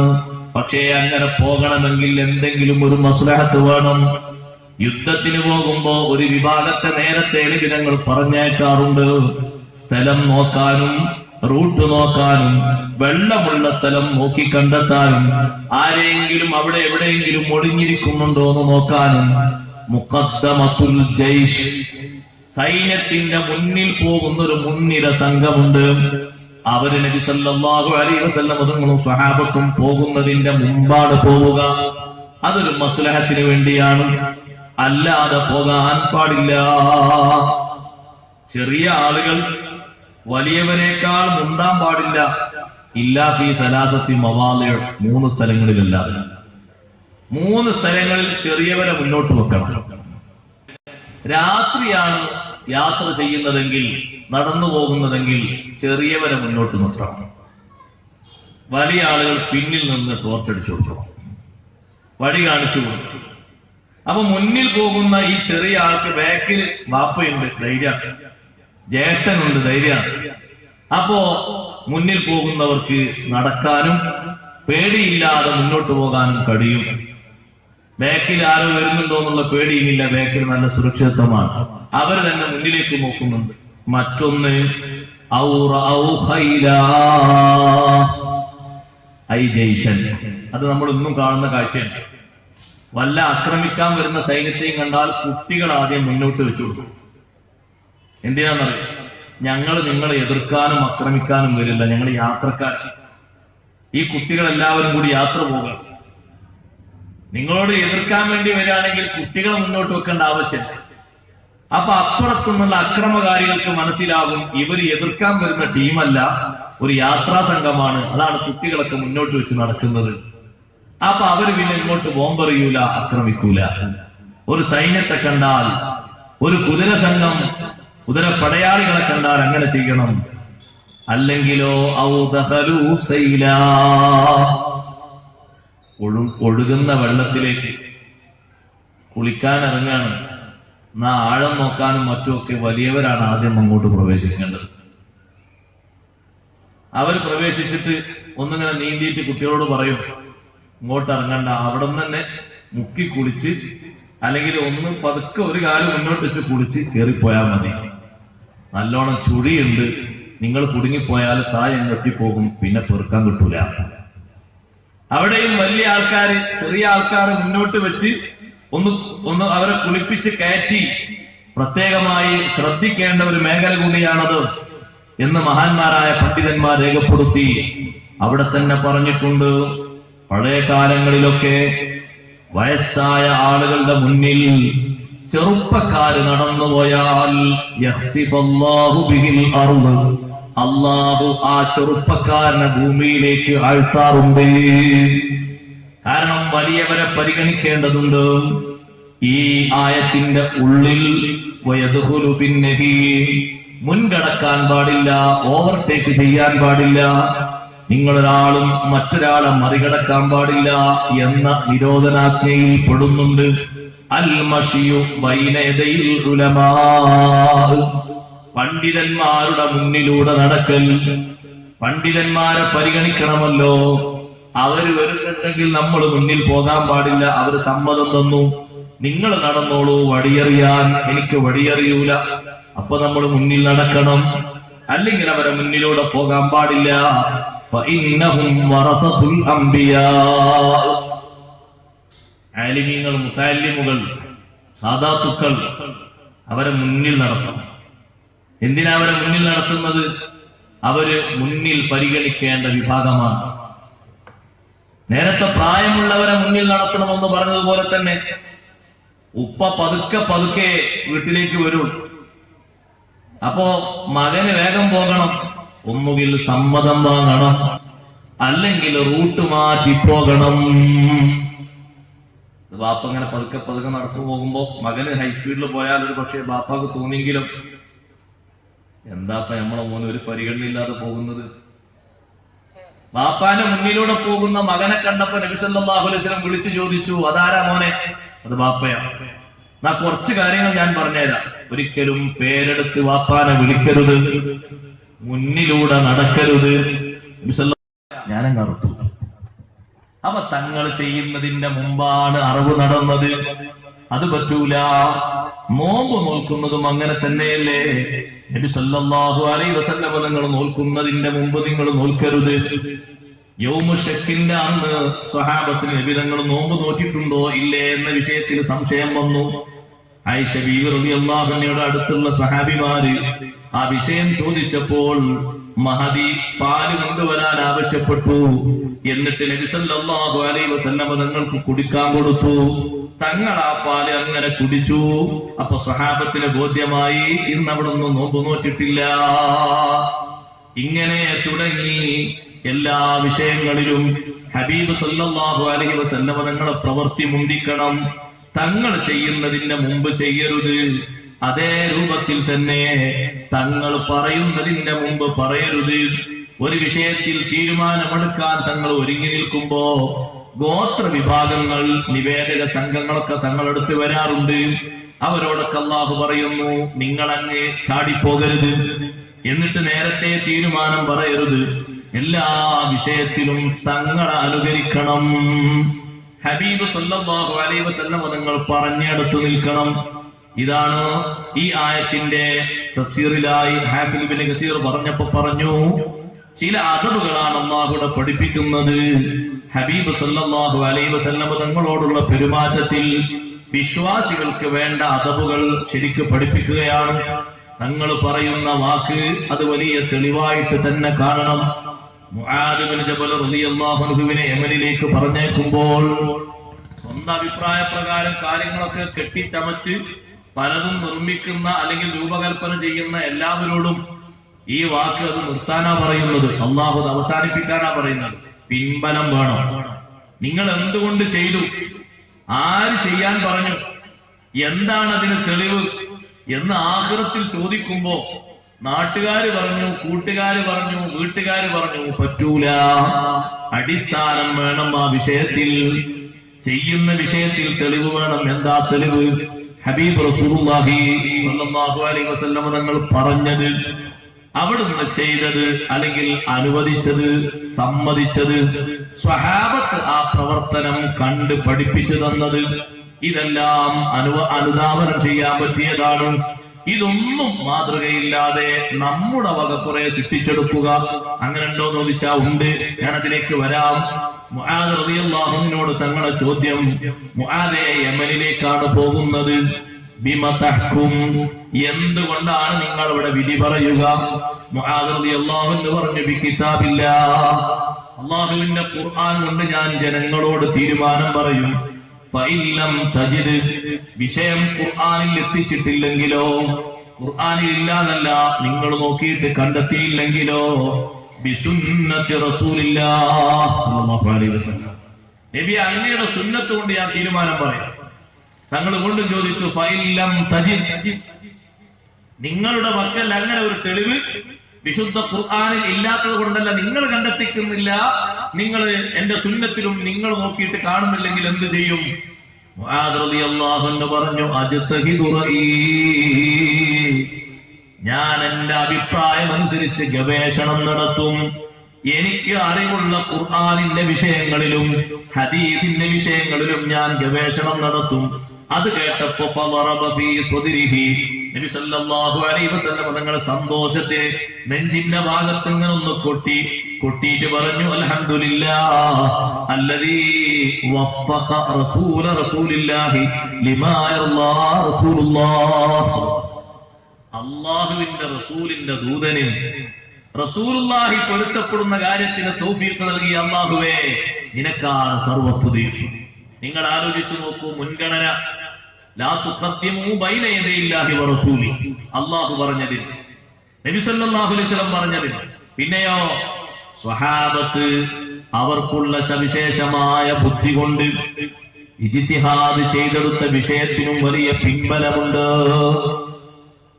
പക്ഷേ അങ്ങനെ പോകണമെങ്കിൽ എന്തെങ്കിലും ഒരു മസ്ലഹത്ത് വേണം. യുദ്ധത്തിന് പോകുമ്പോ ഒരു വിഭാഗത്തെ നേരത്തെ ജനങ്ങൾ പറഞ്ഞേക്കാറുണ്ട്. സ്ഥലം നോക്കാനും റൂട്ട് നോക്കാനും വെള്ളമുള്ള സ്ഥലം നോക്കി കണ്ടെത്താനും ആരെങ്കിലും അവിടെ എവിടെയെങ്കിലും ഒളിഞ്ഞിരിക്കുന്നുണ്ടോ എന്ന് നോക്കാനും മുഖദ്ദമത്തുൽ ജയ്ഷ്, സൈന്യത്തിന്റെ മുന്നിൽ പോകുന്ന ഒരു മുൻനിര സംഘമുണ്ട്. അവര് നബി സല്ലല്ലാഹു അലൈഹി വസല്ലം തങ്ങളും സ്വഹാബത്തും പോകുന്നതിന്റെ മുമ്പാണ് പോവുക. അതൊരു മസ്ലഹത്തിന് വേണ്ടിയാണ്, അല്ലാതെ പോകാൻ പാടില്ല. ചെറിയ ആളുകൾ വലിയവരെക്കാൾ മുണ്ടാൻ പാടില്ല. ഇല്ലാ ഫീ സലാസത്തി മവാദിഅ്, 3 സ്ഥലങ്ങളിലല്ലാതെ. 3 സ്ഥലങ്ങളിൽ ചെറിയവരെ മുന്നോട്ട് വെക്കണം. രാത്രിയാണ് യാത്ര ചെയ്യുന്നതെങ്കിൽ, നടന്നു പോകുന്നതെങ്കിൽ ചെറിയവരെ മുന്നോട്ട് നിർത്തണം. വലിയ ആളുകൾ പിന്നിൽ നിന്ന് ടോർച്ചടിച്ചു കൊടുക്കണം, വഴി കാണിച്ചു കൊടുക്കും. അപ്പൊ മുന്നിൽ പോകുന്ന ഈ ചെറിയ ആൾക്ക് ബാക്കിൽ വാപ്പയുണ്ട്, ധൈര്യമാണ്, ജ്യേഷ്ഠനുണ്ട്, ധൈര്യമാണ്. അപ്പോ മുന്നിൽ പോകുന്നവർക്ക് നടക്കാനും പേടിയില്ലാതെ മുന്നോട്ട് പോകാനും കഴിയും. ബാക്കിൽ ആരോ വരുന്നുണ്ടോ എന്നുള്ള പേടിയുമില്ല, ബാക്കിൽ നല്ല സുരക്ഷിതമാണ്. അവർ തന്നെ മുന്നിലേക്ക് നോക്കുന്നുണ്ട്. മറ്റൊന്ന് അത് നമ്മൾ ഇന്നും കാണുന്ന കാഴ്ചയാണ്. വല്ല ആക്രമിക്കാൻ വരുന്ന സൈന്യത്തെയും കണ്ടാൽ കുട്ടികൾ ആദ്യം മുന്നോട്ട് വെച്ചു കൊടുക്കും. എന്തിനാന്നറിയാം? ഞങ്ങൾ നിങ്ങളെ എതിർക്കാനും ആക്രമിക്കാനും വരില്ല, ഞങ്ങൾ യാത്രക്കാർ. ഈ കുട്ടികളെല്ലാവരും കൂടി യാത്ര പോകണം. നിങ്ങളോട് എതിർക്കാൻ വേണ്ടി വരികയാണെങ്കിൽ കുട്ടികളെ മുന്നോട്ട് വെക്കേണ്ട ആവശ്യമില്ല. അപ്പൊ അപ്പുറത്തുനിന്നുള്ള അക്രമകാരികൾക്ക് മനസ്സിലാകും ഇവർ എതിർക്കാൻ വരുന്ന ടീമല്ല, ഒരു യാത്രാ സംഘമാണ്. അതാണ് കുട്ടികളൊക്കെ മുന്നോട്ട് വെച്ച് നടക്കുന്നത്. അപ്പൊ അവർ പിന്നെ ഇങ്ങോട്ട് ബോംബെറിയൂല, ആക്രമിക്കൂല. ഒരു സൈന്യത്തെ കണ്ടാൽ, ഒരു കുതിര സംഘം, കുതിര പടയാളികളെ കണ്ടാൽ അങ്ങനെ ചെയ്യണം. അല്ലെങ്കിലോ ഒഴുകുന്ന വെള്ളത്തിലേക്ക് കുളിക്കാൻ ഇറങ്ങാണ്, എന്നാ ആഴം നോക്കാനും മറ്റുമൊക്കെ വലിയവരാണ് ആദ്യം അങ്ങോട്ട് പ്രവേശിക്കേണ്ടത്. അവർ പ്രവേശിച്ചിട്ട് ഒന്നിങ്ങനെ നീന്തിയിട്ട് കുട്ടികളോട് പറയും ഇങ്ങോട്ട് ഇറങ്ങണ്ട, അവിടെ നിന്ന് തന്നെ മുക്കി കുളിച്ച്, അല്ലെങ്കിൽ ഒന്ന് പതുക്കെ ഒരു കാലം മുന്നോട്ട് വെച്ച് കുളിച്ച് കയറിപ്പോയാൽ മതി. നല്ലോണം ചുഴിയുണ്ട്, നിങ്ങൾ കുടുങ്ങിപ്പോയാൽ താഴെ എത്തിപ്പോകും, പിന്നെ പെറുക്കാൻ കിട്ടൂല. അവിടെയും വലിയ ആൾക്കാര് ചെറിയ ആൾക്കാരെ മുന്നോട്ട് വെച്ച് ഒന്ന് അവരെ കുളിപ്പിച്ച് കയറ്റി പ്രത്യേകമായി ശ്രദ്ധിക്കേണ്ട ഒരു മേഖല കൂടിയാണത് എന്ന് മഹാന്മാരായ പണ്ഡിതന്മാർ രേഖപ്പെടുത്തി. അവിടെ തന്നെ പറഞ്ഞിട്ടുണ്ട്, പഴയ കാലങ്ങളിലൊക്കെ വയസ്സായ ആളുകളുടെ മുന്നിൽ ചെറുപ്പക്കാര് നടന്നുപോയാൽ അല്ലാഹു ആ ചെറുപ്പക്കാരനെ ഭൂമിയിലേക്ക് ആഴ്ത്താറുണ്ട്. കാരണം വലിയവരെ പരിഗണിക്കേണ്ടതുണ്ട്. ഈ ആയത്തിന്റെ ഉള്ളിൽ മുൻകടക്കാൻ പാടില്ല, ഓവർടേക്ക് ചെയ്യാൻ പാടില്ല, നിങ്ങളൊരാളും മറ്റൊരാളെ മറികടക്കാൻ പാടില്ല എന്ന നിരോധനാജ്ഞയിൽ പെടുന്നുണ്ട്. അൽ മശിയു ബൈന യദയിൽ ഉലമാ, പണ്ഡിതന്മാരുടെ മുന്നിലൂടെ നടക്കൽ. പണ്ഡിതന്മാരെ പരിഗണിക്കണമല്ലോ. അവര് വരുന്നുണ്ടെങ്കിൽ നമ്മൾ മുന്നിൽ പോകാൻ പാടില്ല. അവര് സമ്മതം തന്നു, നിങ്ങൾ നടന്നോളൂ, വടിയെറിയാൻ എനിക്ക് വടിയെറിയൂല, അപ്പൊ നമ്മൾ മുന്നിൽ നടക്കണം. അല്ലെങ്കിൽ അവരെ മുന്നിലൂടെ പോകാൻ പാടില്ല. ആലിമീങ്ങൾ, മുതഅല്ലിമുകൾ, സാദാത്തുക്കൾ അവരെ മുന്നിൽ നടത്തണം. എന്തിനാ അവരെ മുന്നിൽ നടത്തുന്നത്? അവര് മുന്നിൽ പരിഗണിക്കേണ്ട വിഭാഗമാണ്. നേരത്തെ പ്രായമുള്ളവരെ മുന്നിൽ നടത്തണമെന്ന് പറഞ്ഞതുപോലെ തന്നെ ഉപ്പ പതുക്കെ പതുക്കെ വീട്ടിലേക്ക് വരൂ. അപ്പോ മകന് വേഗം പോകണം, ഒന്നുകിൽ സമ്മതം വാങ്ങണം, അല്ലെങ്കിൽ റൂട്ട് മാറ്റി പോകണം. ബാപ്പ ഇങ്ങനെ പതുക്കെ പതുക്കെ നടന്നു പോകുമ്പോ മകന് ഹൈസ്പീഡിൽ പോയാൽ ഒരു പക്ഷേ ബാപ്പാക്ക് തോന്നിയെങ്കിലും എന്താപ്പ നമ്മളെ മോന് ഒരു പരിഗണനയില്ലാതെ പോകുന്നത്. ബാപ്പാന്റെ മുന്നിലൂടെ പോകുന്ന മകനെ കണ്ടപ്പോ നബി സല്ലല്ലാഹു അലൈഹി വസല്ലം വിളിച്ചു ചോദിച്ചു, അതാരാ മോനെ? അത് ബാപ്പയാ. എന്നാ കുറച്ച് കാര്യങ്ങൾ ഞാൻ പറഞ്ഞുതരാം. ഒരിക്കലും പേരെടുത്ത് വാപ്പാനെ വിളിക്കരുത്, മുന്നിലൂടെ നടക്കരുത്. ഞാനങ്ങ് അറുത്തു. അവ തങ്ങൾ ചെയ്യുന്നതിന്റെ മുമ്പാണ് അറിവ് നടന്നത്. അത് പറ്റൂല. നോമ്പ് നോൽക്കുന്നതും അങ്ങനെ തന്നെയല്ലേ? നബി സല്ലല്ലാഹു അലൈഹി വസല്ലം നിങ്ങൾ നോൽക്കുന്നതിന്റെ മുമ്പ് നിങ്ങൾ നോൽക്കരുത്. യൗമു ശക്കിന്റെ അന്ന് സ്വഹാബത്തിന് നബി തങ്ങൾ നോമ്പ് നോറ്റിട്ടുണ്ടോ ഇല്ലേ എന്ന വിഷയത്തിൽ സംശയം വന്നു. ആയിഷ ബീവി റളിയല്ലാഹു അൻഹയുടെ അടുത്തുള്ള സഹാബിമാര് ആ വിഷയം ചോദിച്ചപ്പോൾ മഹദി പാല് കൊണ്ടുവരാൻ ആവശ്യപ്പെട്ടു. എന്നിട്ട് നബി സല്ലല്ലാഹു അലൈഹി വസല്ലം തങ്ങൾക്ക് കുടിക്കാൻ കൊടുത്തു. തങ്ങൾ ആ പാല് അങ്ങനെ കുടിച്ചു. അപ്പൊ സഹാബത്തിന് ബോധ്യമായി ഇന്ന് അവിടുന്ന് നോമ്പ് നോറ്റിട്ടില്ല. ഇങ്ങനെ തുടങ്ങി എല്ലാ വിഷയങ്ങളിലും ഹബീബ് സല്ലല്ലാഹു അലൈഹി വസല്ലം തങ്ങളെ പ്രവൃത്തി മുന്തിക്കണം. തങ്ങൾ ചെയ്യുന്നതിന്റെ മുമ്പ് ചെയ്യരുത്. അതേ രൂപത്തിൽ തന്നെ തങ്ങൾ പറയുന്നതിന്റെ മുമ്പ് പറയരുത്. ഒരു വിഷയത്തിൽ തീരുമാനമെടുക്കാൻ തങ്ങൾ ഒരുങ്ങി നിൽക്കുമ്പോ ഗോത്ര വിഭാഗങ്ങൾ, നിവേദക സംഘങ്ങളൊക്കെ തങ്ങളെടുത്ത് വരാറുണ്ട്. അവരോടൊക്കെ അല്ലാഹു പറയുന്നു, നിങ്ങളങ്ങ് ചാടിപ്പോകരുത്, എന്നിട്ട് നേരത്തെ തീരുമാനം പറയരുത്. എല്ലാ വിഷയത്തിലും തങ്ങളെ അനുകരിക്കണം. ഹബീബ് സല്ലല്ലാഹു അലൈഹി വസല്ലം തങ്ങൾ പറഞ്ഞെടുത്തു നിൽക്കണം. ഇതാണ് ഈ ആയത്തിന്റെ തഫ്സീറിലായി ഹാഫിദ് ഇബ്നു കസീർ പറഞ്ഞപ്പോ പറഞ്ഞു, ചില അദബുകളാണ് അല്ലാഹുവിടെ പഠിപ്പിക്കുന്നത്. ഹബീബ് സല്ലല്ലാഹു അലൈഹി വസല്ലം തങ്ങളോടുള്ള പെരുമാറ്റത്തിൽ വിശ്വാസികൾക്ക് വേണ്ട അദബുകൾ ശരിക്ക് പഠിപ്പിക്കുകയാണ്. തങ്ങൾ പറയുന്ന വാക്ക് അത് വലിയ തെളിവായിട്ട് തന്നെ കാണണം. മുആദ് ഇബ്നു ജബൽ റളിയല്ലാഹു അൻഹുവിനെ യമനിലേക്ക് പറഞ്ഞേക്കുമ്പോൾ സ്വന്തം അഭിപ്രായ പ്രകാരം കാര്യങ്ങളൊക്കെ കെട്ടിച്ചമച്ച് പലതും നിർമ്മിക്കുന്ന അല്ലെങ്കിൽ രൂപകൽപ്പന ചെയ്യുന്ന എല്ലാവരോടും ഈ വാക്ക് അത് നിർത്താനാ പറയുന്നത്, അല്ലാഹു അത് അവസാനിപ്പിക്കാനാ പറയുന്നത്. പിൻബലം വേണം. നിങ്ങൾ എന്തുകൊണ്ട് ചെയ്തു, ആര് ചെയ്യാൻ പറഞ്ഞു, എന്താണ് അതിന് തെളിവ് എന്ന് ആഖിറത്തിൽ ചോദിക്കുമ്പോ നാട്ടുകാര് പറഞ്ഞു, കൂട്ടുകാര് പറഞ്ഞു, വീട്ടുകാര് പറഞ്ഞു, പറ്റൂല. അടിസ്ഥാനം വേണം. ആ വിഷയത്തിൽ, ചെയ്യുന്ന വിഷയത്തിൽ തെളിവ് വേണം. എന്താ തെളിവ്? ഹബീബ് റസൂലുള്ളാഹി സ്വല്ലല്ലാഹു അലൈഹി വസല്ലം തങ്ങൾ പറഞ്ഞത്, അവിടുന്ന് ചെയ്തത്, അല്ലെങ്കിൽ അനുവദിച്ചത്, സമ്മതിച്ചത്, സ്വഹാബത്ത് ആ പ്രവർത്തനം കണ്ട് പഠിപ്പിച്ചു തന്നത്, ഇതെല്ലാം അനുധാവനം ചെയ്യാൻ പറ്റിയതാണ്. ഇതൊന്നും മാതൃകയില്ലാതെ നമ്മുടെ വക കുറെ സൃഷ്ടിച്ചെടുക്കുക, അങ്ങനെ ഉണ്ടോ എന്ന് ചോദിച്ചാൽ ഉണ്ട്. ഞാൻ അതിലേക്ക് വരാം. മുആദ് റളിയല്ലാഹു അൻഹുവിനോട് തങ്ങളുടെ ചോദ്യം, മുആദേ യമനിലേക്കാണ് പോകുന്നത്, ബിമ തഹ്കും, എന്തുകൊണ്ടാണ് നിങ്ങൾ ഇവിടെ വിധി പറയുക? മുആദ് റളിയല്ലാഹു അൻഹു പറഞ്ഞു, ബി കിതാബില്ലാഹ്, അല്ലാഹുവിന്റെ ഖുർആൻ കൊണ്ട് ഞാൻ ജനങ്ങളോട് തീരുമാനം പറയും. ഫഇല്ലം തജിദ്, വിഷയം ഖുർആനിൽ എത്തിച്ചിട്ടില്ലെങ്കിലോ, ഖുർആനിൽ ഇല്ലാന്നല്ല, നിങ്ങൾ നോക്കിയിട്ട് കണ്ടെത്തിയില്ലെങ്കിലോ, ബിസുന്നത്തി റസൂലില്ലാഹ് സ്വല്ലല്ലാഹു അലൈഹി വസല്ലം, നബി അങ്ങയുടെ സുന്നത്ത് കൊണ്ട് ഞാൻ തീരുമാനം പറയാം. തങ്ങൾ വീണ്ടും ചോദിച്ചു, ഫഇല്ലം തജിദ്, നിങ്ങളുടെ പക്കൽ അങ്ങനെ ഒരു തെളിവ് വിശുദ്ധ ഖുർആനിൽ ഇല്ലാത്തത് കൊണ്ടല്ല, നിങ്ങൾ കണ്ടെത്തിക്കുന്നില്ല, നിങ്ങൾ എന്റെ സുന്നത്തിലും നിങ്ങൾ നോക്കിയിട്ട് കാണുന്നില്ലെങ്കിൽ എന്ത് ചെയ്യും? മുആദ് റളിയല്ലാഹു അൻഹു പറഞ്ഞു, അജ്തഹിദു റഈ, ഞാൻ എന്റെ അഭിപ്രായം അനുസരിച്ച് ഗവേഷണം നടത്തും. എനിക്ക് അറിവുള്ള ഖുർആനിന്റെ വിഷയങ്ങളിലും ഹദീസിന്റെ വിഷയങ്ങളിലും ഞാൻ ഗവേഷണം നടത്തും. അത് കേട്ടപ്പോ ഫളറബ ഫീ സ്വദ്രിഹി, നബി സല്ലല്ലാഹു അലൈഹി വസല്ലം തങ്ങളുടെ സന്തോഷത്തെ നെഞ്ചിന്റെ ഭാഗത്ത് ഇങ്ങനെ ഒന്ന് കൊട്ടിയിട്ട് പറഞ്ഞു, അൽഹംദുലില്ലാഹ് അല്ലദീ വഫഖ റസൂലില്ലാഹി ലിമാ യർളാ റസൂലുള്ളാഹ്, അല്ലാഹുവിന്റെ റസൂലിന്റെ ദൂതന് റസൂലുള്ളാഹി പൊരുത്തപ്പെടുന്ന കാര്യത്തിന് തൗഫീഖ് നൽകിയ അല്ലാഹുവേ, നിനക്കാണ് സർവസ്തുതി. നിങ്ങൾ ആലോചിച്ചു നോക്കൂ, മുൻഗണന ലാ തുഖദ്ദിമൂ ബൈന യദൈല്ലാഹി വറസൂലി, അല്ലാഹു പറഞ്ഞതിന്, നബി സല്ലല്ലാഹു അലൈഹി വസല്ലം പറഞ്ഞതിന്. പിന്നെയോ സ്വഹാബത്ത് അവർക്കുള്ള സവിശേഷമായ ബുദ്ധി കൊണ്ട് ഇജ്തിഹാദ് ചെയ്തെടുത്ത വിഷയത്തിനും വലിയ പിൻബലമുണ്ട്.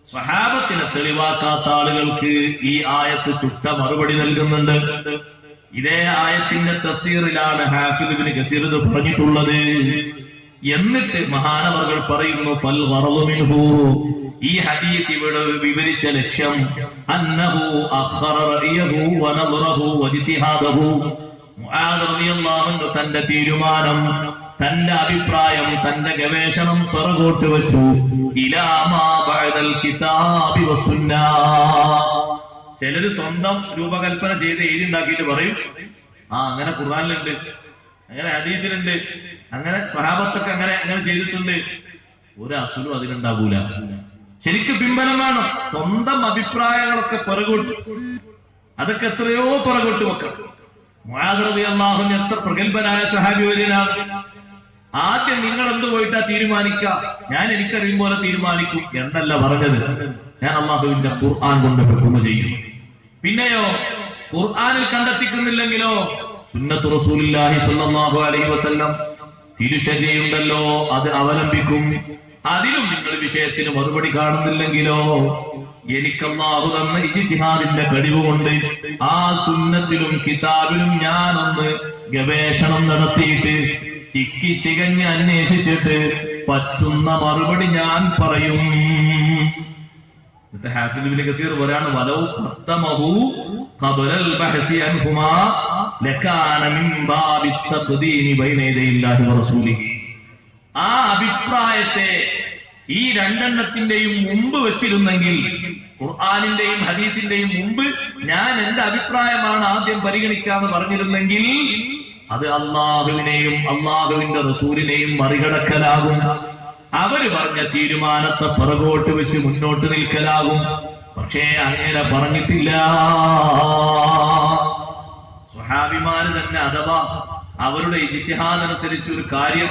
സ്വഹാബത്തിനെ തെളിവാക്കാത്ത ആളുകൾക്ക് ഈ ആയത്ത് ചുട്ട മറുപടി നൽകുന്നുണ്ട്. ഇതേ ആയത്തിന്റെ തഫ്സീറിലാണ് ഹാഫിദ് ഇബ്നു കസീർ ഇത് പറഞ്ഞിട്ടുള്ളത്. എന്നിട്ട് മഹാനവറുകൾ പറയുന്നു, ഫൽ ഗറളു മിൻഹു, ഈ ഹദീസ് ഇവിടെ വിവരിച്ച ലക്ഷ്യം, അന്നഹു അഖറ റഅയഹു വനദറഹു വജ്തിഹാദഹു, മുആദ് റളിയല്ലാഹു അൻഹു തന്റെ തീരുമാനം, തന്റെ അഭിപ്രായം, തന്റെ ഗവേഷണം പിറകോട്ട് വെച്ചു. ഇലാ മാ ബഅദൽ കിതാബി വസുന്നah. ചിലര് സ്വന്തം രൂപകൽപ്പന ചെയ്ത് എഴുതിണ്ടാക്കിയിട്ട് പറയും, അങ്ങനെ ഖുർആനിലുണ്ട്, അങ്ങനെ ഹദീസിലുണ്ട്, അങ്ങനെ സ്വഹാബത്തൊക്കെ അങ്ങനെ ചെയ്തിട്ടുണ്ട്. ഒരു അസുലും അതിലുണ്ടാകൂല. ശരിക്കും പിൻബലം വേണം. സ്വന്തം അഭിപ്രായങ്ങളൊക്കെ പിറകോട്ട്, അതൊക്കെ എത്രയോ പിറകോട്ട് വെക്കണം. മുആദ് റളിയല്ലാഹു അൻഹു എത്ര പ്രഗത്ഭനായ സ്വഹാബി വര്യനാണ്. ആദ്യം നിങ്ങൾ എന്ത് പോയിട്ടാ തീരുമാനിക്കുക, ഞാൻ എനിക്കറിയും പോലെ തീരുമാനിക്കും എന്നല്ല പറഞ്ഞത്. ഞാൻ അല്ലാഹുവിന്റെ ഖുർആൻ കൊണ്ട് ഹുക്മ ചെയ്യും. പിന്നെയോ ഖുർആനിൽ കണ്ടെത്തിക്കുന്നില്ലെങ്കിലോ സുന്നത്തു റസൂലുള്ളാഹി സ്വല്ലല്ലാഹു അലൈഹി വസല്ലം തിരുചര്യയുണ്ടല്ലോ, അത് അവലംബിക്കും. അതിലും നിങ്ങൾ വിഷയത്തിന് മറുപടി കാണുന്നില്ലെങ്കിലോ എനിക്ക് അല്ലാഹു തന്ന ഇജ്തിഹാദിന്റെ കഴിവ് കൊണ്ട് ആ സുന്നത്തിലും കിതാബിലും ഞാനൊന്ന് ഗവേഷണം നടത്തിയിട്ട് ചിക്കി ചികഞ്ഞ് അന്വേഷിച്ചിട്ട് പറ്റുന്ന മറുപടി ഞാൻ പറയും. ഹാഫിദ് ഇബ്നു കതീർ പറയാണ്, വലൗ ഖത്തമഹു ഖബലൽ ബഹ്സി അൻഹുമാ ലകാന മിൻ ബാബി തഖ്ദീനി ബൈന യദൈല്ലാഹി വറസൂലിഹി. ആ അഭിപ്രായത്തെ ഈ രണ്ടെണ്ണത്തിന്റെയും മുമ്പ് വെച്ചിരുന്നെങ്കിൽ, ഖുർആനിന്റെയും ഹദീസിന്റെയും മുമ്പ് ഞാൻ എന്റെ അഭിപ്രായമാണ് ആദ്യം പരിഗണിക്കാമെന്ന് പറഞ്ഞിരുന്നെങ്കിൽ അത് അള്ളാഹുവിനെയും അള്ളാഹുവിന്റെ റസൂലിനെയും മറികടക്കലാകും. അവര് പറഞ്ഞ തീരുമാനത്തെ പിറകോട്ട് വെച്ച് മുന്നോട്ട് നിൽക്കലാകും. പക്ഷേ അങ്ങനെ പറഞ്ഞിട്ടില്ല. സ്വഹാബിമാര് തന്നെ അഥവാ അവരുടെ ഇജ്തിഹാദനുസരിച്ച് ഒരു കാര്യം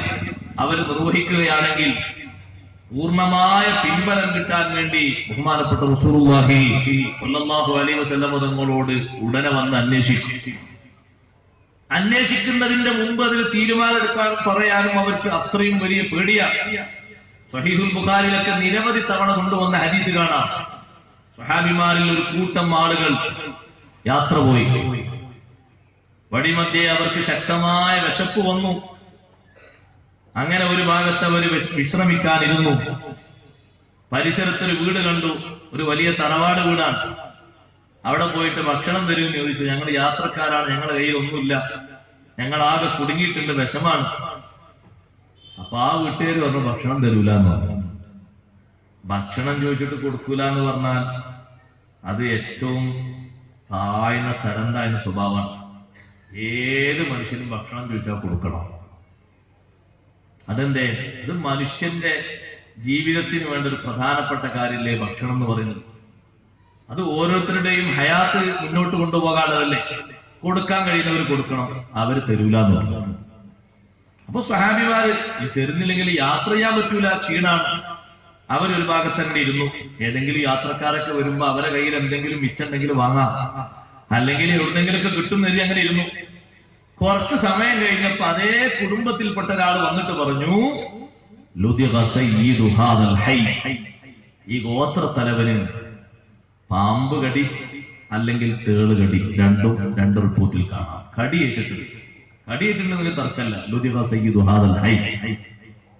അവർ നിർവഹിക്കുകയാണെങ്കിൽ പൂർണ്ണമായ പിൻബലം കിട്ടാൻ വേണ്ടി ബഹുമാനപ്പെട്ട റസൂലുള്ളാഹി സ്വല്ലല്ലാഹു അലൈഹി വസല്ലം തങ്ങളോട് ഉടനെ വന്ന് അന്വേഷിക്കുന്നതിന്റെ മുമ്പ് അതിൽ തീരുമാനമെടുക്കാൻ പറയാനും അവർക്ക് അത്രയും വലിയ പേടിയാണ്. സഹീഹുൽ ബുഖാരിയിലൊക്കെ നിരവധി തവണ കൊണ്ടുവന്ന ഹദീസ് കാണാം. സ്വഹാബിമാരിൽ ഒരു കൂട്ടം ആളുകൾ യാത്ര പോയി. വഴിമധ്യേ അവർക്ക് ശക്തമായ വിശപ്പ് വന്നു. അങ്ങനെ ഒരു ഭാഗത്ത് അവർ വിശ്രമിക്കാനിരുന്നു. പരിസരത്തൊരു വീട് കണ്ടു, ഒരു വലിയ തറവാട് വീടാണ്. അവിടെ പോയിട്ട് ഭക്ഷണം തരുമെന്ന് ചോദിച്ചു. ഞങ്ങൾ യാത്രക്കാരാണ്, ഞങ്ങളുടെ കയ്യിൽ ഒന്നുമില്ല, ഞങ്ങൾ ആകെ കുടുങ്ങിയിട്ടുണ്ട്, വിഷമാണ്. അപ്പൊ ആ വീട്ടുകാർ പറഞ്ഞു ഭക്ഷണം തരൂല എന്ന് പറഞ്ഞു. ഭക്ഷണം ചോദിച്ചിട്ട് കൊടുക്കൂല എന്ന് പറഞ്ഞാൽ അത് ഏറ്റവും താഴ്ന്ന തരം താഴ്ന്ന സ്വഭാവമാണ്. ഏത് മനുഷ്യനും ഭക്ഷണം ചോദിച്ചാൽ കൊടുക്കണം. അതെന്തേ? ഇത് മനുഷ്യന്റെ ജീവിതത്തിന് വേണ്ട ഒരു പ്രധാനപ്പെട്ട കാര്യമല്ലേ ഭക്ഷണം എന്ന് പറയുന്നത്. അത് ഓരോരുത്തരുടെയും ഹയാത്ത് മുന്നോട്ട് കൊണ്ടുപോകാനുള്ളതല്ലേ. കൊടുക്കാൻ കഴിയുന്നവർ കൊടുക്കണം, അവര് തരൂല എന്ന് പറഞ്ഞു. അപ്പൊ സ്വഹാബിമാര് ഈ തരുന്നില്ലെങ്കിൽ യാത്ര ചെയ്യാൻ പറ്റൂല, ക്ഷീണാണ്. അവരൊരു ഭാഗത്ത് അങ്ങനെ ഇരുന്നു. ഏതെങ്കിലും യാത്രക്കാരൊക്കെ വരുമ്പോ അവരെ കയ്യിൽ എന്തെങ്കിലും മിച്ചുണ്ടെങ്കിലും വാങ്ങാം, അല്ലെങ്കിൽ എവിടെന്നെങ്കിലൊക്കെ കിട്ടുന്നെതി അങ്ങനെ ഇരുന്നു. കുറച്ച് സമയം കഴിഞ്ഞപ്പോ അതേ കുടുംബത്തിൽപ്പെട്ട ഒരാൾ വന്നിട്ട് പറഞ്ഞു, ഈ ഗോത്രത്തലവന് പാമ്പ് കടി അല്ലെങ്കിൽ തേള് കടി രണ്ട് റിപ്പോർട്ടിൽ കാണാം. കടിയേറ്റിട്ടുണ്ടെങ്കിൽ തർക്കല്ല. ലുദിഗ സയ്യിദു ഹാദൽ ഹൈ,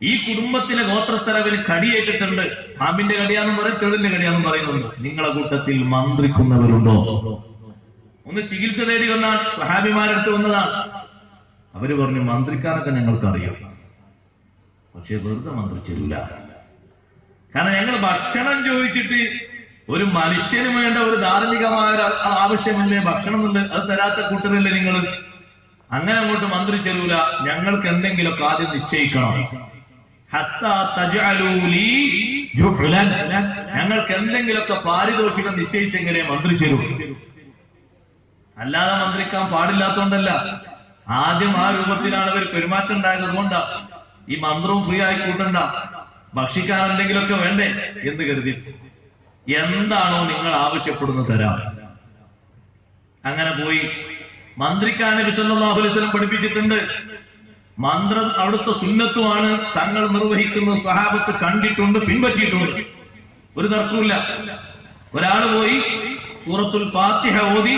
ഈ കുടുംബത്തിലെ ഗോത്രത്തലവന് കടിയേറ്റിട്ടുണ്ട്. പാമ്പിന്റെ കടിയാന്നും പറയും, തേളിന്റെ കടിയാന്നും പറയുന്നുണ്ട്. നിങ്ങളെ കൂട്ടത്തിൽ മന്ത്രിക്കുന്നവരുണ്ടോ? ഒന്ന് ചികിത്സ തേടി വന്നാണ്, സ്വഹാബിമാരെടുത്ത് വന്നതാണ്. അവര് പറഞ്ഞു മന്ത്രിക്കാനൊക്കെ ഞങ്ങൾക്ക് അറിയാം, പക്ഷെ വെറുതെ മന്ത്രിച്ചില്ല. കാരണം ഞങ്ങൾ ഭക്ഷണം ചോദിച്ചിട്ട് ഒരു മനുഷ്യന് വേണ്ട ഒരു ധാർമ്മികമായ ആവശ്യമല്ലേ ഭക്ഷണം ഉണ്ട്, അത് തരാത്ത കൂട്ടരല്ലേ നിങ്ങൾ. അങ്ങനെ അങ്ങോട്ട് മന്ത്രിച്ചെരൂല, ഞങ്ങൾക്ക് എന്തെങ്കിലുമൊക്കെ ആദ്യം നിശ്ചയിക്കണം. ഞങ്ങൾക്ക് എന്തെങ്കിലുമൊക്കെ പാരിതോഷികം നിശ്ചയിച്ചെങ്കിലേ മന്ത്രിച്ചെരൂ. അല്ലാതെ മന്ത്രിക്കാൻ പാടില്ലാത്തോണ്ടല്ല. ആദ്യം ആ രൂപത്തിലാണ് ഇവർ പെരുമാറ്റം ഉണ്ടായത്. അതുകൊണ്ടാ ഈ മന്ത്രവും ഫ്രീ ആയി കൂട്ടണ്ട, ഭക്ഷിക്കാൻ എന്തെങ്കിലുമൊക്കെ വേണ്ടേ എന്ന് കരുതി എന്താണോ നിങ്ങൾ ആവശ്യപ്പെടുന്നത് തരാം. അങ്ങനെ പോയി മന്ത്രിക്കാൻ നബി സല്ലല്ലാഹു അലൈഹി വസല്ലം പഠിപ്പിച്ചിട്ടുണ്ട്. മന്ത്രം അവിടുത്തെ സുന്നത്തുമാണ്, തങ്ങൾ നിർവഹിക്കുന്ന സ്വഹാബത്ത് കണ്ടിട്ടുണ്ട്, പിൻപറ്റിയിട്ടുണ്ട്, ഒരു തർക്കമില്ല. ഒരാൾ പോയി സൂറത്തുൽ ഫാത്തിഹ ഓതി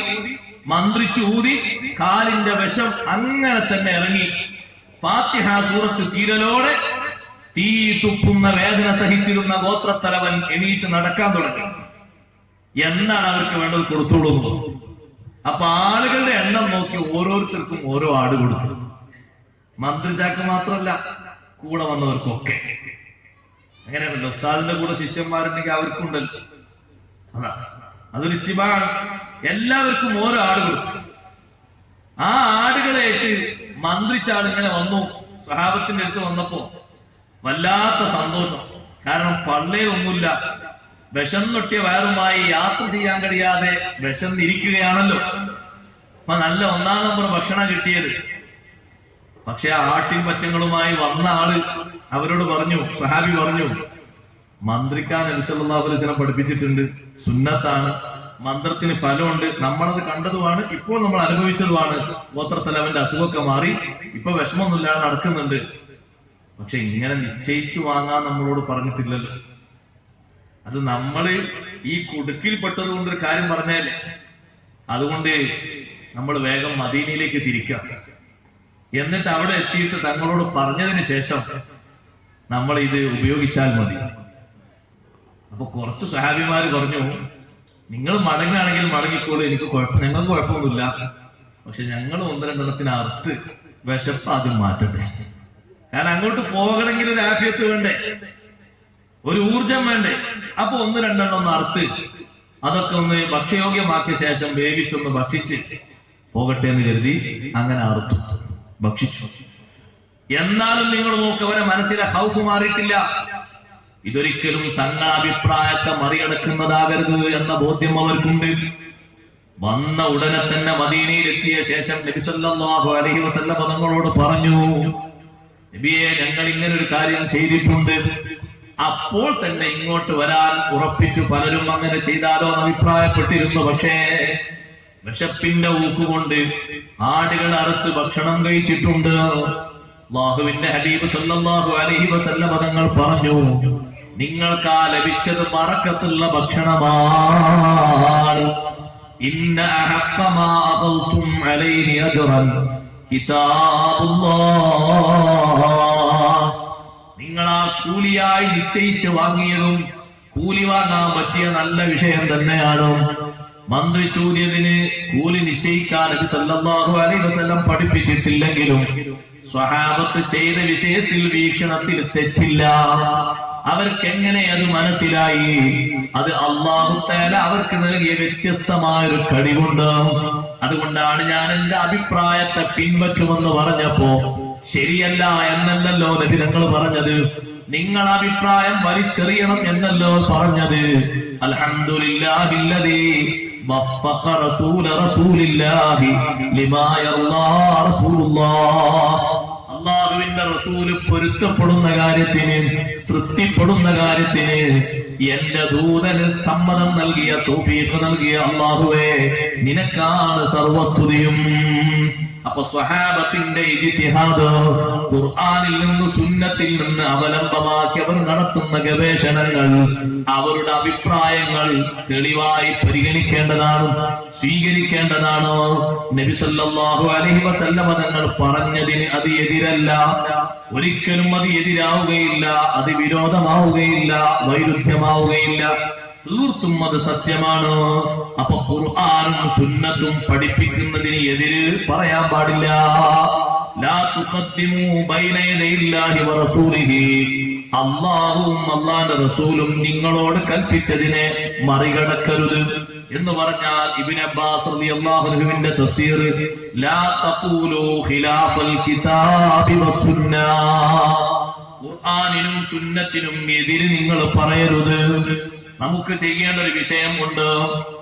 മന്ത്രിച്ചു ഊതി കാലിന്റെ വശം അങ്ങനെ തന്നെ ഇറങ്ങി. ഫാത്തിഹ സൂറത്ത് തീരലോടെ തീ തുപ്പുന്ന വേദന സഹിച്ചിരുന്ന ഗോത്രത്തലവൻ എണീറ്റ് നടക്കാൻ തുടങ്ങി. എന്താണ് അവർക്ക് വേണ്ടത് കൊടുത്തോളൂ. അപ്പൊ ആളുകളുടെ എണ്ണം നോക്കി ഓരോരുത്തർക്കും ഓരോ ആട് കൊടുത്തു. മന്ത്രിച്ചാക്ക് മാത്രമല്ല, കൂടെ വന്നവർക്കൊക്കെ. അങ്ങനെയാണല്ലോ, ഉസ്താദിന്റെ കൂടെ ശിഷ്യന്മാരുണ്ടെങ്കിൽ അവർക്കുണ്ടല്ലോ. അതാ, അതൊരു ഇത്തിബാണ്. എല്ലാവർക്കും ഓരോ ആട് കൊടുത്തു. ആ ആടുകളേറ്റ് മന്ത്രിച്ചാളിങ്ങനെ വന്നു. സ്വഹാബത്തിന്റെ അടുത്ത് വന്നപ്പോ വല്ലാത്ത സന്തോഷം. കാരണം പള്ളയൊന്നുമില്ല, വിശന്നൊട്ടിയ വയറുമായി യാത്ര ചെയ്യാൻ കഴിയാതെ വിശന്നിരിക്കുകയാണല്ലോ. അപ്പൊ നല്ല 1-ാം നമ്പർ ഭക്ഷണം കിട്ടിയത്. പക്ഷെ ആ ആട്ടിൻ പറ്റങ്ങളുമായി വന്ന ആള് അവരോട് പറഞ്ഞു, സഹാബി പറഞ്ഞു, മന്ത്രിക്കാൻ നബി സല്ലല്ലാഹു അലൈഹി വസല്ലം പഠിപ്പിച്ചിട്ടുണ്ട്, സുന്നത്താണ്, മന്ത്രത്തിന് ഫലമുണ്ട്, നമ്മളത് കണ്ടതുമാണ്, ഇപ്പോൾ നമ്മൾ അനുഭവിച്ചതുമാണ്. ഗോത്രത്തലവന്റെ അസുഖമൊക്കെ മാറി, ഇപ്പൊ വിഷമമൊന്നുമില്ലാതെ നടക്കുന്നുണ്ട്. പക്ഷെ ഇങ്ങനെ നിശ്ചയിച്ചു വാങ്ങാൻ നമ്മളോട് പറഞ്ഞിട്ടില്ലല്ലോ. അത് നമ്മള് ഈ കുടുക്കിൽപ്പെട്ടത് കൊണ്ടൊരു കാര്യം പറഞ്ഞാലേ, അതുകൊണ്ട് നമ്മൾ വേഗം മദീനയിലേക്ക് തിരിക്കാം. എന്നിട്ട് അവിടെ എത്തിയിട്ട് തങ്ങളോട് പറഞ്ഞതിന് ശേഷം നമ്മൾ ഇത് ഉപയോഗിച്ചാൽ മതി. അപ്പൊ കുറച്ച് സഹാബിമാര് പറഞ്ഞു, നിങ്ങൾ മടങ്ങാണെങ്കിൽ മടങ്ങിക്കോളൂ, ഞങ്ങൾക്ക് കുഴപ്പമൊന്നുമില്ല, പക്ഷെ ഞങ്ങൾ 1-2 അറുത്ത് വിശപ്പ് ആദ്യം മാറ്റട്ടെ. കാരണം അങ്ങോട്ട് പോകണമെങ്കിൽ ഒരു ആഫിയത്ത് വേണ്ടേ, ഒരു ഊർജം വേണ്ടേ. അപ്പൊ 1-2 അറുത്ത് അതൊക്കെ ഒന്ന് ഭക്ഷ്യയോഗ്യമാക്കിയ ശേഷം വേവിച്ചൊന്ന് ഭക്ഷിച്ച് പോകട്ടെ എന്ന് കരുതി അങ്ങനെ അറുത്തു, ഭക്ഷിച്ചു. എന്നാലും നിങ്ങൾ നോക്ക്, അവരെ മനസ്സിലെ ഹൗഫ് മാറിയിട്ടില്ല. ഇതൊരിക്കലും തങ്ങളുടെ അഭിപ്രായത്തെ മറികടക്കുന്നതാകരുത് എന്ന ബോധ്യം അവർക്കുണ്ട്. വന്ന ഉടനെ തന്നെ മദീനയിൽ എത്തിയ ശേഷം നബി സല്ലല്ലാഹു അലൈഹി വസല്ലം തങ്ങളോട് പറഞ്ഞു, നബിയെ, ഞങ്ങൾ ഇങ്ങനെ ഒരു കാര്യം ചെയ്തിട്ടുണ്ട്. അപ്പോൾ തന്നെ ഇങ്ങോട്ട് വരാൻ ഉറപ്പിച്ചു. പലരും അങ്ങനെ ചെയ്താലോ എന്ന് അഭിപ്രായപ്പെട്ടിരുന്നു. പക്ഷേ വിശപ്പിന്റെ ഊക്കുകൊണ്ട് ആടുകൾ അറുത്ത് ഭക്ഷണം കഴിച്ചിട്ടുണ്ട്. അല്ലാഹുവിന്റെ ഹബീബ് സല്ലല്ലാഹു അലൈഹി വസല്ലം തങ്ങൾ പറഞ്ഞു, നിങ്ങൾക്ക് ആ ലഭിച്ചത് ബറക്കത്തുള്ള ഭക്ഷണമാണ്. ഇന്ന അഹഖ മാ അഖൽതും അലൈഹി അജ്റൻ കിതാബുല്ലാഹ്. നിങ്ങൾ ആ കൂലിയായി നിശ്ചയിച്ച് വാങ്ങിയതും കൂലി വാങ്ങാൻ പറ്റിയ നല്ല വിഷയം തന്നെയാണ്. മന്ത്രി ചൂര്യതിന് കൂലി നിശ്ചയിക്കാൻ നബി സല്ലല്ലാഹു അലൈഹി വസല്ലം പഠിപ്പിച്ചിട്ടില്ലെങ്കിലും സ്വഹാബത്ത് ചെയ്ത വിഷയത്തിൽ വീക്ഷണത്തിൽ തെറ്റില്ല. അവർക്ക് എങ്ങനെ അത് മനസ്സിലായി? അത് അല്ലാഹു തആല അവർക്ക് നൽകിയ വ്യത്യസ്തമായൊരു കഴിവുണ്ട്. അതുകൊണ്ടാണ് ഞാൻ എന്റെ അഭിപ്രായത്തെ പിൻപറ്റുമെന്ന് പറഞ്ഞപ്പോ ശരിയല്ല എന്നല്ലല്ലോ നബി തങ്ങൾ പറഞ്ഞത്. നിങ്ങൾ അഭിപ്രായം വലിച്ചെറിയണം എന്നല്ലോ പറഞ്ഞത്. അൽഹംദുലില്ലാഹില്ലദീ വഫഖ റസൂല റസൂലില്ലാഹി ലിമാ യർളാ റസൂലുള്ളാഹ്. അല്ലാഹുവിന്റെ റസൂല് പൊരുത്തപ്പെടുന്ന കാര്യത്തിന്, തൃപ്തിപ്പെടുന്ന കാര്യത്തിന് എന്റെ ദൂതന് സമ്മതം നൽകിയ, തൗഫീഖ് നൽകിയ അല്ലാഹുവേ, നിനക്കാണ് സർവസ്തുതിയും. അപ്പൊ സ്വഹാബത്തിന്റെ ഇജ്തിഹാദ്, ഖുർആനിൽ നിന്ന് സുന്നത്തിൽ നിന്ന് അവലംബമാക്കി അവർ നടത്തുന്ന ഗവേഷണങ്ങൾ, അവരുടെ അഭിപ്രായങ്ങൾ തെളിവായി പരിഗണിക്കേണ്ടതാണ്, സ്വീകരിക്കേണ്ടതാണ്. നബി സല്ലല്ലാഹു അലൈഹി വസല്ലം തങ്ങൾ പറഞ്ഞതിന് അത് എതിരല്ല, ഒരിക്കലും അത് എതിരാവുകയില്ല, അത് വിരോധമാവുകയില്ല, വൈരുദ്ധ്യമാവുകയില്ല. തീർത്തും അത് സത്യമാണ്. അപ്പൊ ഖുർആനും സുന്നത്തും പഠിപ്പിക്കുന്നതിന് എതിര് പറയാൻ പാടില്ല. ലാ തുഖദ്ദിമൂ ബൈന യദൈല്ലാഹി വറസൂലിഹി. അല്ലാഹുവും അല്ലാഹുവിന്റെ റസൂലും നിങ്ങളോട് കൽപ്പിച്ചതിനെ മറികടക്കരുത് എന്ന് പറഞ്ഞാൽ ഇബ്നു അബ്ബാസ് റളിയല്ലാഹു അൻഹുവിന്റെ തഫ്സീർ, ലാ തഖൂലൂ ഖിലാഫൽ കിതാബി വസ്സുന്നah. ഖുർആനിനും സുന്നത്തിനും എതിര് നിങ്ങൾ പറയരുത്. നമുക്ക് ചെയ്യേണ്ട ഒരു വിഷയമുണ്ട്.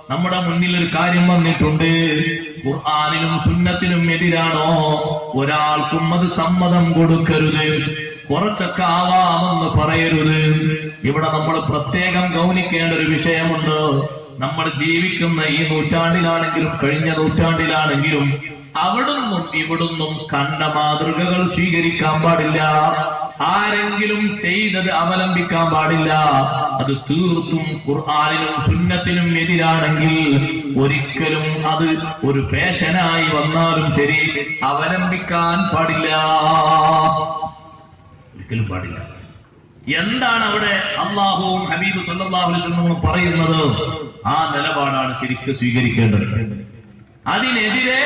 നമ്മുടെ മുന്നിൽ ഒരു കാര്യം വന്നിട്ടുണ്ട്, ഖുർആനിനും സുന്നത്തിനും എതിരാണോ, ഒരാൾക്കും അത് സമ്മതം കൊടുക്കരുത്. കുറച്ചൊക്കെ ആവാമെന്ന് പറയരുത്. ഇവിടെ നമ്മൾ പ്രത്യേകം ഗൗനിക്കേണ്ട ഒരു വിഷയമുണ്ട്. നമ്മൾ ജീവിക്കുന്ന ഈ നൂറ്റാണ്ടിലാണെങ്കിലും കഴിഞ്ഞ നൂറ്റാണ്ടിലാണെങ്കിലും അവിടുന്നും ഇവിടുന്നും കണ്ട മാതൃകകൾ സ്വീകരിക്കാൻ പാടില്ല. ആരെങ്കിലും ചെയ്തത് അവലംബിക്കാൻ പാടില്ല. അത് തീർത്തും ഖുർആനിനും സുന്നത്തിനും എതിരാണെങ്കിൽ ഒരിക്കലും അത് ഒരു ഫാഷനായി വന്നാലും ശരി അവലംബിക്കാൻ പാടില്ല, ഒരിക്കലും പാടില്ല. എന്താണ് അവിടെ അല്ലാഹുവും ഹബീബ് സല്ലല്ലാഹു അലൈഹി വസല്ലം പറയുന്നത്? ആ നിലപാടാണ് ശരിക്കും സ്വീകരിക്കേണ്ടത്. അതിനെതിരെ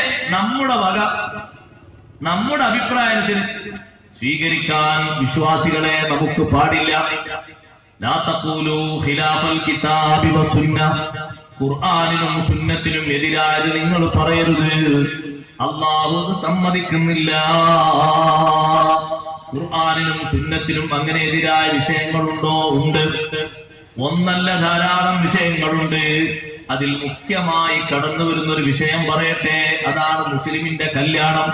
നമ്മുടെ അഭിപ്രായം അനുസരിച്ച് സ്വീകരിക്കാൻ വിശ്വാസികളെ നമുക്ക് പാടില്ല. ലാ തഖൂലൂ ഖിലാഫൽ കിതാബി വസുന്ന, ഖുർആനിനും സുന്നത്തിനും എതിരായത് നിങ്ങൾ പറയരുത്. അല്ലാഹു സമ്മതിക്കുന്നില്ല. ഖുർആനിനും സുന്നത്തിനും അങ്ങനെ എതിരായ വിഷയങ്ങളുണ്ടോ? ഉണ്ട്. ഒന്നല്ല, ധാരാളം വിഷയങ്ങളുണ്ട്. അതിൽ മുഖ്യമായി കടന്നു വരുന്ന ഒരു വിഷയം പറയട്ടെ. അതാണ് മുസ്ലിമിന്റെ കല്യാണം.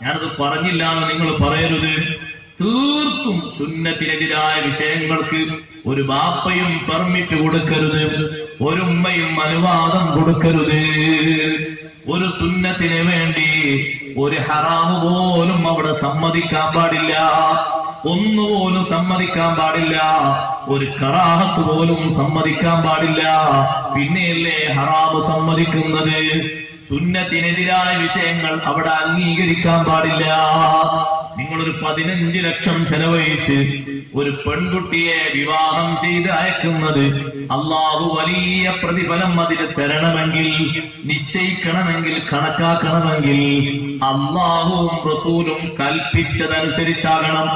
ഞാനത് പറഞ്ഞില്ല എന്ന് നിങ്ങൾ പറയരുത്. തീർത്തും സുന്നത്തിനെതിരായ വിഷയങ്ങൾക്ക് ഒരു ബാപ്പയും പെർമിറ്റ് കൊടുക്കരുത്, ഒരു ഉമ്മയും അനുവാദം കൊടുക്കരുത്. ഒരു സുന്നത്തിന് വേണ്ടി ഒരു ഹറാമ് പോലും അവിടെ സമ്മതിക്കാൻ പാടില്ല. ഒന്നുപോലും സമ്മതിക്കാൻ പാടില്ല. ഒരു കറാഹത്ത് പോലും സമ്മതിക്കാൻ പാടില്ല. പിന്നെയല്ലേ ഹറാമ് സമ്മതിക്കുന്നത്? സുന്നത്തിനെതിരായ വിഷയങ്ങൾ അവിടെ അംഗീകരിക്കാൻ പാടില്ല. നിങ്ങളൊരു 15 ലക്ഷം ചെലവഴിച്ച് ഒരു പെൺകുട്ടിയെ വിവാഹം ചെയ്ത് അയക്കുന്നത് അള്ളാഹു വലിയ പ്രതിഫലം അതിന് തരണമെങ്കിൽ, നിശ്ചയിക്കണമെങ്കിൽ, കണക്കാക്കണമെങ്കിൽ അള്ളാഹുവും റസൂലും കൽപ്പിച്ചതനുസരിച്ചാകണം.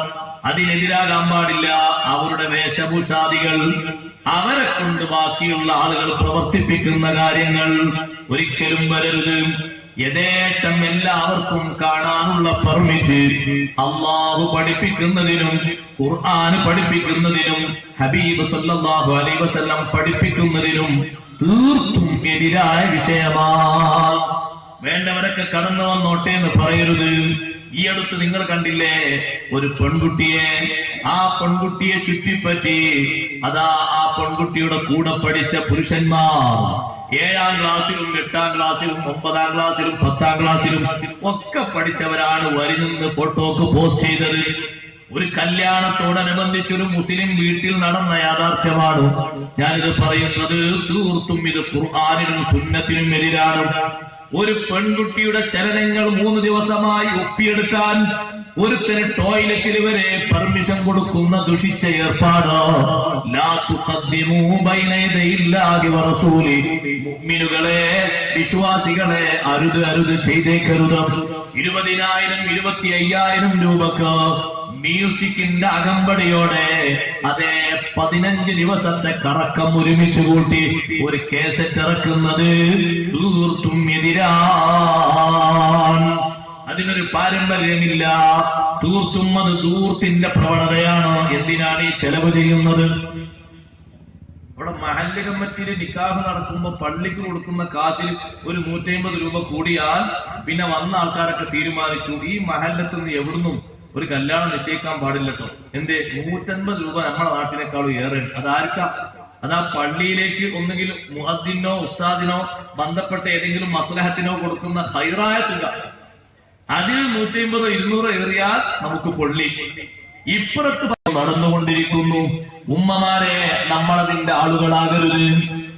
അതിനെതിരാകാൻ പാടില്ല. അവരുടെ വേഷഭൂഷാദികൾ, അവരെ കൊണ്ട് ബാക്കിയുള്ള ആളുകൾ പ്രവർത്തിപ്പിക്കുന്ന കാര്യങ്ങൾ ഒരിക്കലും വരരുത്. യഥേഷ്ടം എല്ലാവർക്കും കാണാനുള്ള പെർമിറ്റ് അള്ളാഹു പഠിപ്പിക്കുന്നതിനും ഖുർആൻ പഠിപ്പിക്കുന്നതിനും ഹബീബ് സല്ലല്ലാഹു അലൈഹി വസല്ലം പഠിപ്പിക്കുന്നതിനും തീർത്തും എതിരായ വിഷയമാണ്. വേണ്ടവരൊക്കെ കടന്നു വന്നോട്ടെ എന്ന് പറയരുത്. ഈ അടുത്ത് നിങ്ങൾ കണ്ടില്ലേ ഒരു പെൺകുട്ടിയെ, ആ പെൺകുട്ടിയെ ചുറ്റിപ്പറ്റി ആ പെൺകുട്ടിയുടെ കൂടെ പഠിച്ച പുരുഷന്മാർ 7ാം ക്ലാസ്സിലും 8ാം ക്ലാസ്സിലും 9ാം ക്ലാസ്സിലും 10ാം ക്ലാസ്സിലും ഒക്കെ പഠിച്ചവരാണ് വരിഞ്ഞ് ഫോട്ടോക്ക് പോസ്റ്റ് ചെയ്തത്. ഒരു കല്യാണത്തോടനുബന്ധിച്ചൊരു മുസ്ലിം വീട്ടിൽ നടന്ന യാഥാർത്ഥ്യമാണ് ഞാനിത് പറയുന്നത്. തീർത്തും ഇത് ഖുർആനിനും സുന്നത്തിനും എതിരാണ്. ഒരു പെൺകുട്ടിയുടെ ചലനങ്ങൾ 3 ദിവസമായി ഒപ്പിയെടുക്കാൻ ഒരുത്തന് ടോയ്ലറ്റിൽ വരെ പെർമിഷൻ കൊടുക്കുന്ന ദുഷിച്ച ഏർപ്പാട്. ലാ തുഖദ്ദിമൂ ബൈന യദയില്ലാഹി വറസൂലി, മുഅ്മിനുകളെ, വിശ്വാസികളെ, അരുത് ചെയ്തേക്കരുത്. 20,000 25,000 രൂപക്ക് മ്യൂസിക്കിന്റെ അകമ്പടിയോടെ അതേ 15 ദിവസത്തെ കറക്കം ഒരുമിച്ച് കൂട്ടി ഒരു കേസറ്റ് ഇറക്കുന്നത് തീർത്തും എതിരാണ്. അതിനൊരു പാരമ്പര്യമില്ല. തീർത്തും അത് ദൂർത്തിന്റെ പ്രവണതയാണ്. എന്തിനാണ് ഈ ചെലവ് ചെയ്യുന്നത്? അവിടെ മഹല്ല് കമ്മിറ്റിയിൽ നിക്കാഹ് നടക്കുമ്പോ പള്ളിക്ക് കൊടുക്കുന്ന കാശിൽ ഒരു 150 രൂപ കൂടിയാൽ പിന്നെ വന്ന ആൾക്കാരൊക്കെ തീരുമാനിച്ചു ഈ മഹല്ലത്ത് നിന്ന് എവിടുന്നും ഒരു കല്യാണം നിശ്ചയിക്കാൻ പാടില്ലട്ടോ. എന്തേ? 150 രൂപ നമ്മുടെ നാട്ടിനേക്കാളും ഏറെ. അതാർക്കാ? അതാ പള്ളിയിലേക്ക് ഒന്നെങ്കിലും മുഅദ്ദിനോ ഉസ്താദിനോ ബന്ധപ്പെട്ട ഏതെങ്കിലും മസ്ലഹത്തിനോ കൊടുക്കുന്ന ഖൈറായ തുക. അതിൽ 150 200 ഏറിയാൽ നമുക്ക് പൊള്ളി. ഇപ്പുറത്ത് നടന്നുകൊണ്ടിരിക്കുന്നു. ഉമ്മമാരെ, നമ്മളതിന്റെ ആളുകളാകരുത്.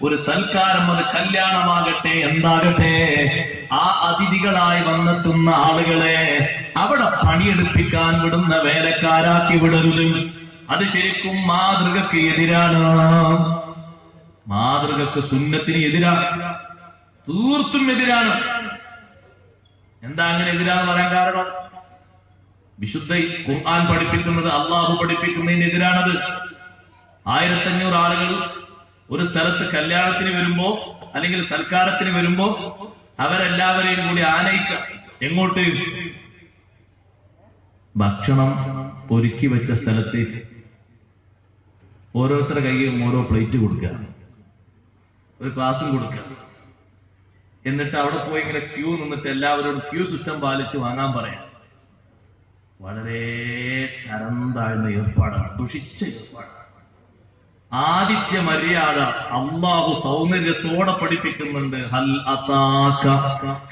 ഒരു സൽക്കാരം, അത് കല്യാണമാകട്ടെ എന്താകട്ടെ, ആ അതിഥികളായി വന്നെത്തുന്ന ആളുകളെ അവിടെ പണിയെടുപ്പിക്കാൻ വിടുന്ന വേലക്കാരാക്കി വിടരുത്. അത് ശരിക്കും മാതൃകക്ക് എതിരാണ്. മാതൃകക്ക് സുന്നത്തിന് എതിരാണ്. തീർത്തും എതിരാണ്. എന്താ അങ്ങനെ എതിരാന്ന് പറയാൻ കാരണം? വിശുദ്ധ ഖുർആൻ പഠിപ്പിക്കുന്നത്, അള്ളാഹു പഠിപ്പിക്കുന്നതിനെതിരാണത്. 1500 ആളുകൾ ഒരു സ്ഥലത്ത് കല്യാണത്തിന് വരുമ്പോ അല്ലെങ്കിൽ സൽക്കാരത്തിന് വരുമ്പോ അവരെല്ലാവരെയും കൂടി ആനയിക്കുക. എങ്ങോട്ട്? ഭക്ഷണം ഒരുക്കി വെച്ച സ്ഥലത്തേക്ക്. ഓരോരുത്തരുടെ കയ്യിലും ഓരോ പ്ലേറ്റ് കൊടുക്കുക, ഒരു ഗ്ലാസും കൊടുക്കുക. എന്നിട്ട് അവിടെ പോയി ഇങ്ങനെ ക്യൂ നിന്നിട്ട് എല്ലാവരോടും ക്യൂ സിസ്റ്റം പാലിച്ച് വാങ്ങാൻ പറയാം. വളരെ തരം താഴ്ന്ന ഏർപ്പാടാണ്, ദുഷിച്ച ഏർപ്പാടാണ്. ആദിത്യ മര്യാദ അല്ലാഹു സൗന്ദര്യത്തോടെ പഠിപ്പിക്കുന്നുണ്ട്. ഹൽ അതാക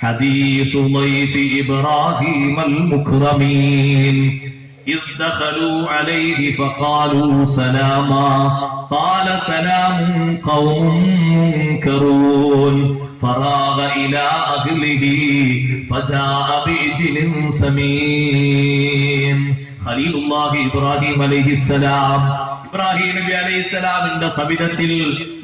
ഹദീസു ളൈഫി ഇബ്രാഹീമൽ മുക്രമീൻ ഇദ് ദഖലൂ അലൈഹി ഫഖാലൂ സലാമാ ഖാല സലാമുൻ ഖൗമുൻ മുൻകറൂൻ ഫറാഗ ഇലാ അഹ്ലിഹി ഫജാഅ ബിഇജ്ലിൻ സമീൻ. ഖലീലുല്ലാഹി ഇബ്രാഹിം അലൈഹിസ്സലാം ഇബ്രാഹിം നബി അലൈഹിസ്സലാമിന്റെ സവിധത്തിൽ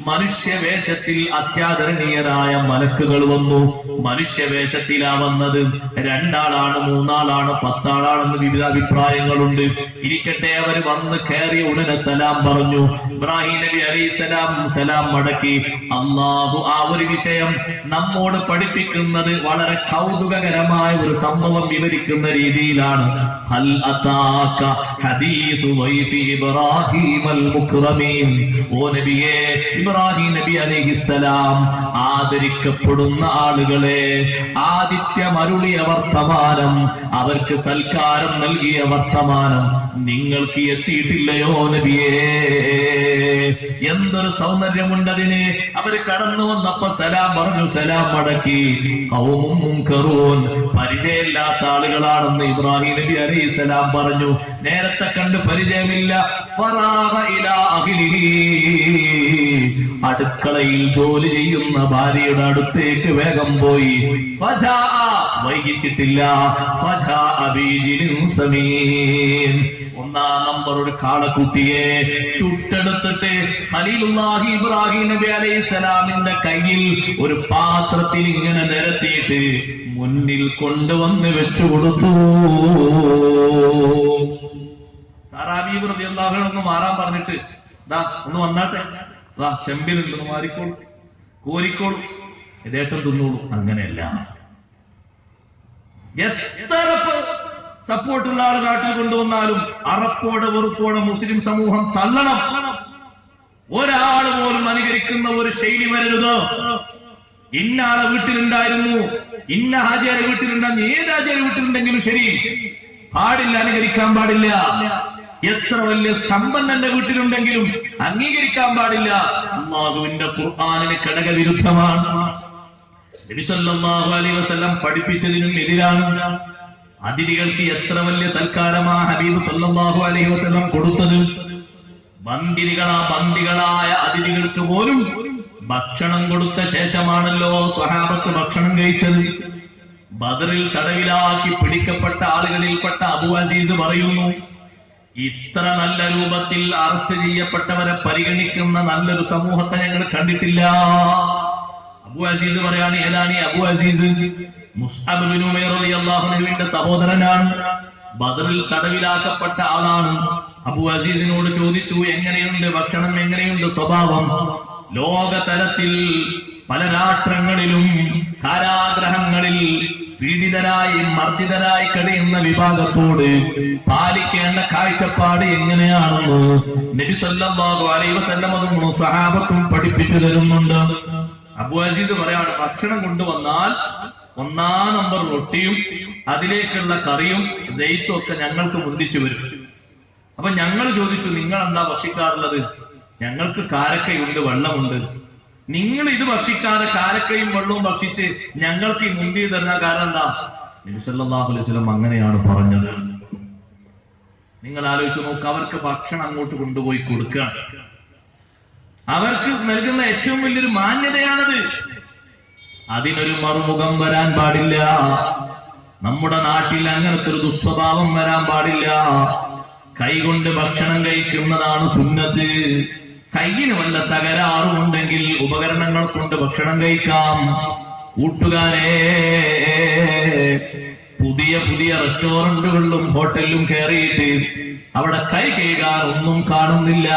മനുഷ്യവേഷത്തിൽ അത്യാദരണീയരായ മലക്കുകൾ വന്നു. മനുഷ്യവേഷത്തിലാ വന്നത്. 2 ആളാണ്, 3 ആളാണ്, 10 ആളാണെന്ന് വിവിധ അഭിപ്രായങ്ങളുണ്ട്. ഇരിക്കട്ടെ, അവർ വന്ന് കയറിയ ഉടനെ സലാം പറഞ്ഞു. ഇബ്രാഹിം നബി അലൈഹിസ്സലാം സലാം മടക്കി. അല്ലാഹു ആ ഒരു വിഷയം നമ്മോട് പഠിപ്പിക്കുന്നത് വളരെ കൗതുകകരമായ ഒരു സംഭവം വിവരിക്കുന്ന രീതിയിലാണ്. ഹൽ അതാക ഹദീസു വൈഫി ഇബ്രാഹിമൽ മുക്രമീൻ. ഓ നബിയേ, ഇബ്രാഹിം നബി അലൈഹിസ്സലാം ആദരിക്കപ്പെടുന്ന ആളുകളെ, ആതിഥ്യമരുളിയ വർത്തമാനം, അവർക്ക് സൽക്കാരം നൽകിയ വർത്തമാനം നിങ്ങൾക്ക് എത്തിയിട്ടില്ലയോ നബിയേ? എന്തൊരു സൗന്ദര്യമുണ്ടതിന്. അവര് കടന്നു വന്നപ്പോ സലാം പറഞ്ഞു, സലാം മടക്കി. ഖൗമും മുൻകറൂൻ, പരിചയമില്ലാത്ത ആളുകളാണെന്ന് ഇബ്രാഹിം നബി അലൈഹിസ്സലാം പറഞ്ഞു. നേരത്തെ കണ്ട് പരിചയമില്ല. ഫറാഗ ഇലാ അഹ്ലിഹി, അടുക്കളയിൽ ജോലി ചെയ്യുന്ന ഭാര്യയുടെ അടുത്തേക്ക് വേഗം പോയി. ഫജാഅ, വൈകിച്ചിട്ടില്ല. ഫജാഅ ബിജിലിൻ സമീൻ, 1-ാം നമ്പർ ഒരു കാളക്കുട്ടിയെ ചുട്ടെടുത്തിട്ട് ഖലീലുല്ലാഹി ഇബ്രാഹിം നബി അലൈഹിസ്സലാമിന്റെ കയ്യിൽ ഒരു പാത്രത്തിൽ ഇങ്ങനെ നിരത്തിയിട്ട് മുന്നിൽ കൊണ്ടുവന്ന് വെച്ചു കൊടുത്തു. സാറാബീബ് റളിയല്ലാഹു അൻഹു ഒന്ന് മാറാൻ പറഞ്ഞിട്ട്, ദാ ഒന്ന് വന്നാട്ടെ, ദാ ചെമ്പിലുണ്ടെന്ന് മാറിക്കോളൂ, കോരിക്കോളൂ, ഇതേറ്റം തിന്നോളൂ. അങ്ങനെയല്ല. എത്ര സപ്പോർട്ടുള്ള ആൾ നാട്ടിൽ കൊണ്ടുവന്നാലും അറപ്പോടെ വെറുപ്പോടെ മുസ്ലിം സമൂഹം തള്ളണം. ഒരാൾ പോലും അനുകരിക്കുന്ന ഒരു ശൈലി വരരുത്. ഇന്ന ആളെ വീട്ടിലുണ്ടായിരുന്നു, ഇന്ന ഹാജിയാരെ വീട്ടിലുണ്ടായിരുന്നു, ഏത് ഹാജിയാരെ വീട്ടിലുണ്ടെങ്കിലും ശരി, പാടില്ല, അനുകരിക്കാൻ പാടില്ല. എത്ര വലിയ സമ്പന്നന്റെ വീട്ടിലുണ്ടെങ്കിലും അംഗീകരിക്കാൻ പാടില്ല. അല്ലാഹുവിന്റെ ഖുർആനിന് ഘടകവിരുദ്ധമാണ്. നബി സല്ലല്ലാഹു അലൈഹി വസല്ലം പഠിപ്പിച്ചതിനും എതിരാണ്. അതിഥികൾക്ക് എത്ര വലിയ സൽക്കാരമാ ഹബീബ് സല്ലല്ലാഹു അലൈഹി വസല്ലം കൊടുത്തത്. ബന്ദികളായ അതിഥികൾക്ക് പോലും ഭക്ഷണം കൊടുത്ത ശേഷമാണല്ലോ സ്വഹാബത്ത് ഭക്ഷണം കഴിച്ചത്. ബദറിൽ തടവിലാക്കി പിടിക്കപ്പെട്ട ആളുകളിൽപ്പെട്ട അബൂ അസീസ് പറയുന്നു, ഇത്ര നല്ല രൂപത്തിൽ അറസ്റ്റ് ചെയ്യപ്പെട്ടവരെ പരിഗണിക്കുന്ന നല്ലൊരു സമൂഹത്തെ ഞങ്ങൾ കണ്ടിട്ടില്ല. അബൂ അസീസ് പറയാണ്, ഏതാണ് ഈ അബൂ അസീസ്? മുസ്അബ് ബിൻ ഉമൈർ റളിയല്ലാഹു അൻഹുവിന്റെ സഹോദരനാണ്. ബദറിൽ തടവിലാക്കപ്പെട്ട ആളാണ്. അബൂ അസീസിനോട് ചോദിച്ചു, എങ്ങനെയുണ്ട് ഭക്ഷണം, എങ്ങനെയുണ്ട് സ്വഭാവം? ലോകതലത്തിൽ പല രാഷ്ട്രങ്ങളിലും കാരാഗ്രഹങ്ങളിൽ പീഡിതരായി മർദ്ദിതരായി കഴിയുന്ന വിഭാഗത്തോട് പാലിക്കേണ്ട കാഴ്ചപ്പാട് എങ്ങനെയാണെന്ന് നബി സല്ലല്ലാഹു അലൈഹി വസല്ലം അതും സ്വഹാബത്തും പഠിപ്പിച്ചു തരുന്നുണ്ട്. അബൂ അസീസ് പറയാണ്, ഭക്ഷണം കൊണ്ടുവന്നാൽ 1-ാം നമ്പർ റൊട്ടിയും അതിലേക്കുള്ള കറിയും ദൈത്തും ഒക്കെ ഞങ്ങൾക്ക് മുന്തിച്ചു വരും. അപ്പൊ ഞങ്ങൾ ചോദിച്ചു, നിങ്ങൾ എന്താ ഭക്ഷിക്കാറുള്ളത്? ഞങ്ങൾക്ക് കാരക്കയുണ്ട്, വെള്ളമുണ്ട്. നിങ്ങൾ ഇത് ഭക്ഷിക്കാതെ കാരക്കയും വെള്ളവും ഭക്ഷിച്ച് ഞങ്ങൾക്ക് ഈ മുന്തി തരുന്ന കാരണം എന്താ? നബി സല്ലല്ലാഹു അലൈഹി വസല്ലം അങ്ങനെയാണ് പറഞ്ഞത്. നിങ്ങൾ ആലോചിച്ച് നോക്ക്, അവർക്ക് ഭക്ഷണം അങ്ങോട്ട് കൊണ്ടുപോയി കൊടുക്കുകയാണ്. അവർക്ക് നൽകുന്ന ഏറ്റവും വലിയൊരു മാന്യതയാണത്. അതിനൊരു മറുമുഖം വരാൻ പാടില്ല. നമ്മുടെ നാട്ടിൽ അങ്ങനത്തെ ഒരു ദുസ്വഭാവം വരാൻ പാടില്ല. കൈകൊണ്ട് ഭക്ഷണം കഴിക്കുന്നതാണ് സുന്നത്ത്. കയ്യിന് വല്ല തകരാറുമുണ്ടെങ്കിൽ ഉപകരണങ്ങൾ കൊണ്ട് ഭക്ഷണം കഴിക്കാം. കൂട്ടുകാരെ, പുതിയ പുതിയ റെസ്റ്റോറന്റുകളിലും ഹോട്ടലിലും കയറിയിട്ട് അവിടെ കൈ കഴുകാൻ ഒന്നും കാണുന്നില്ല.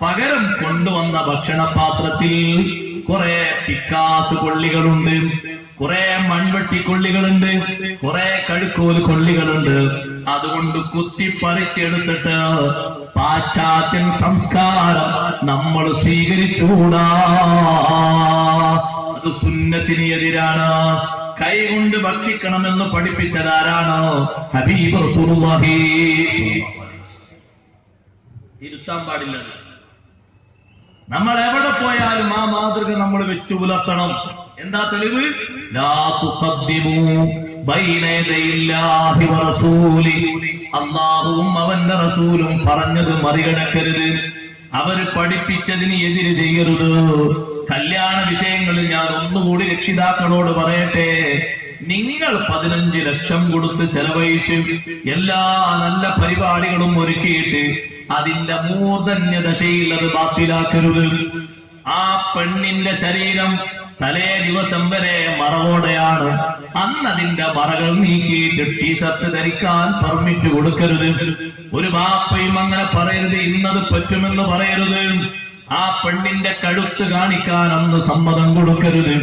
പകരം കൊണ്ടുവന്ന ഭക്ഷണപാത്രത്തിൽ കുറെ പിക്കാസ് കൊള്ളികളുണ്ട്, കുറെ മൺവെട്ടി കൊള്ളികളുണ്ട്, കുറെ കഴുക്കോൽ കൊള്ളികളുണ്ട്. അതുകൊണ്ട് കുത്തിപ്പറിച്ചെടുത്തിട്ട് പാശ്ചാത്യൻ സംസ്കാരം നമ്മൾ സ്വീകരിച്ചുകൂടാ. അത് സുന്നത്തിന് എതിരാണ്. കൈകൊണ്ട് ഭക്ഷിക്കണമെന്ന് പഠിപ്പിച്ചതാരാണ്? ഹബീബ് റസൂലുള്ളാഹി. തിരുത്താൻ പാടില്ല. നമ്മൾ എവിടെ പോയാലും ആ മാതൃക നമ്മൾ വെച്ചു പുലർത്തണം. എന്താ തെളിവ്? ലാ തുഖദ്ദിമൂ ബൈന യദൈല്ലാഹി വറസൂലി. അല്ലാഹുവും അവന്റെ റസൂലും പറഞ്ഞത് മറികടക്കരുത്. അവര് പഠിപ്പിച്ചതിന് എതിര് ചെയ്യരുത്. കല്യാണ വിഷയങ്ങളിൽ ഞാൻ ഒന്നുകൂടി രക്ഷിതാക്കളോട് പറയട്ടെ, നിങ്ങൾ 15 ലക്ഷം കൊടുത്ത് ചെലവഴിച്ച് എല്ലാ നല്ല പരിപാടികളും ഒരുക്കിയിട്ട് അതിന്റെ മൂർധന്യദശയിൽ അത് ബാത്തിലാക്കരുത്. ആ പെണ്ണിന്റെ ശരീരം തലേ ദിവസം വരെ മറവോടെയാണ്. അന്നതിന്റെ മറകൾ നീക്കിയിട്ട് ടീഷർട്ട് ധരിക്കാൻ പെർമിറ്റ് കൊടുക്കരുത്. ഒരു ബാപ്പയും അങ്ങനെ പറയരുത്, ഇന്നത് പറ്റുമെന്ന് പറയരുത്. ആ പെണ്ണിന്റെ കഴുത്ത് കാണിക്കാൻ അന്ന് സമ്മതം കൊടുക്കരുത്.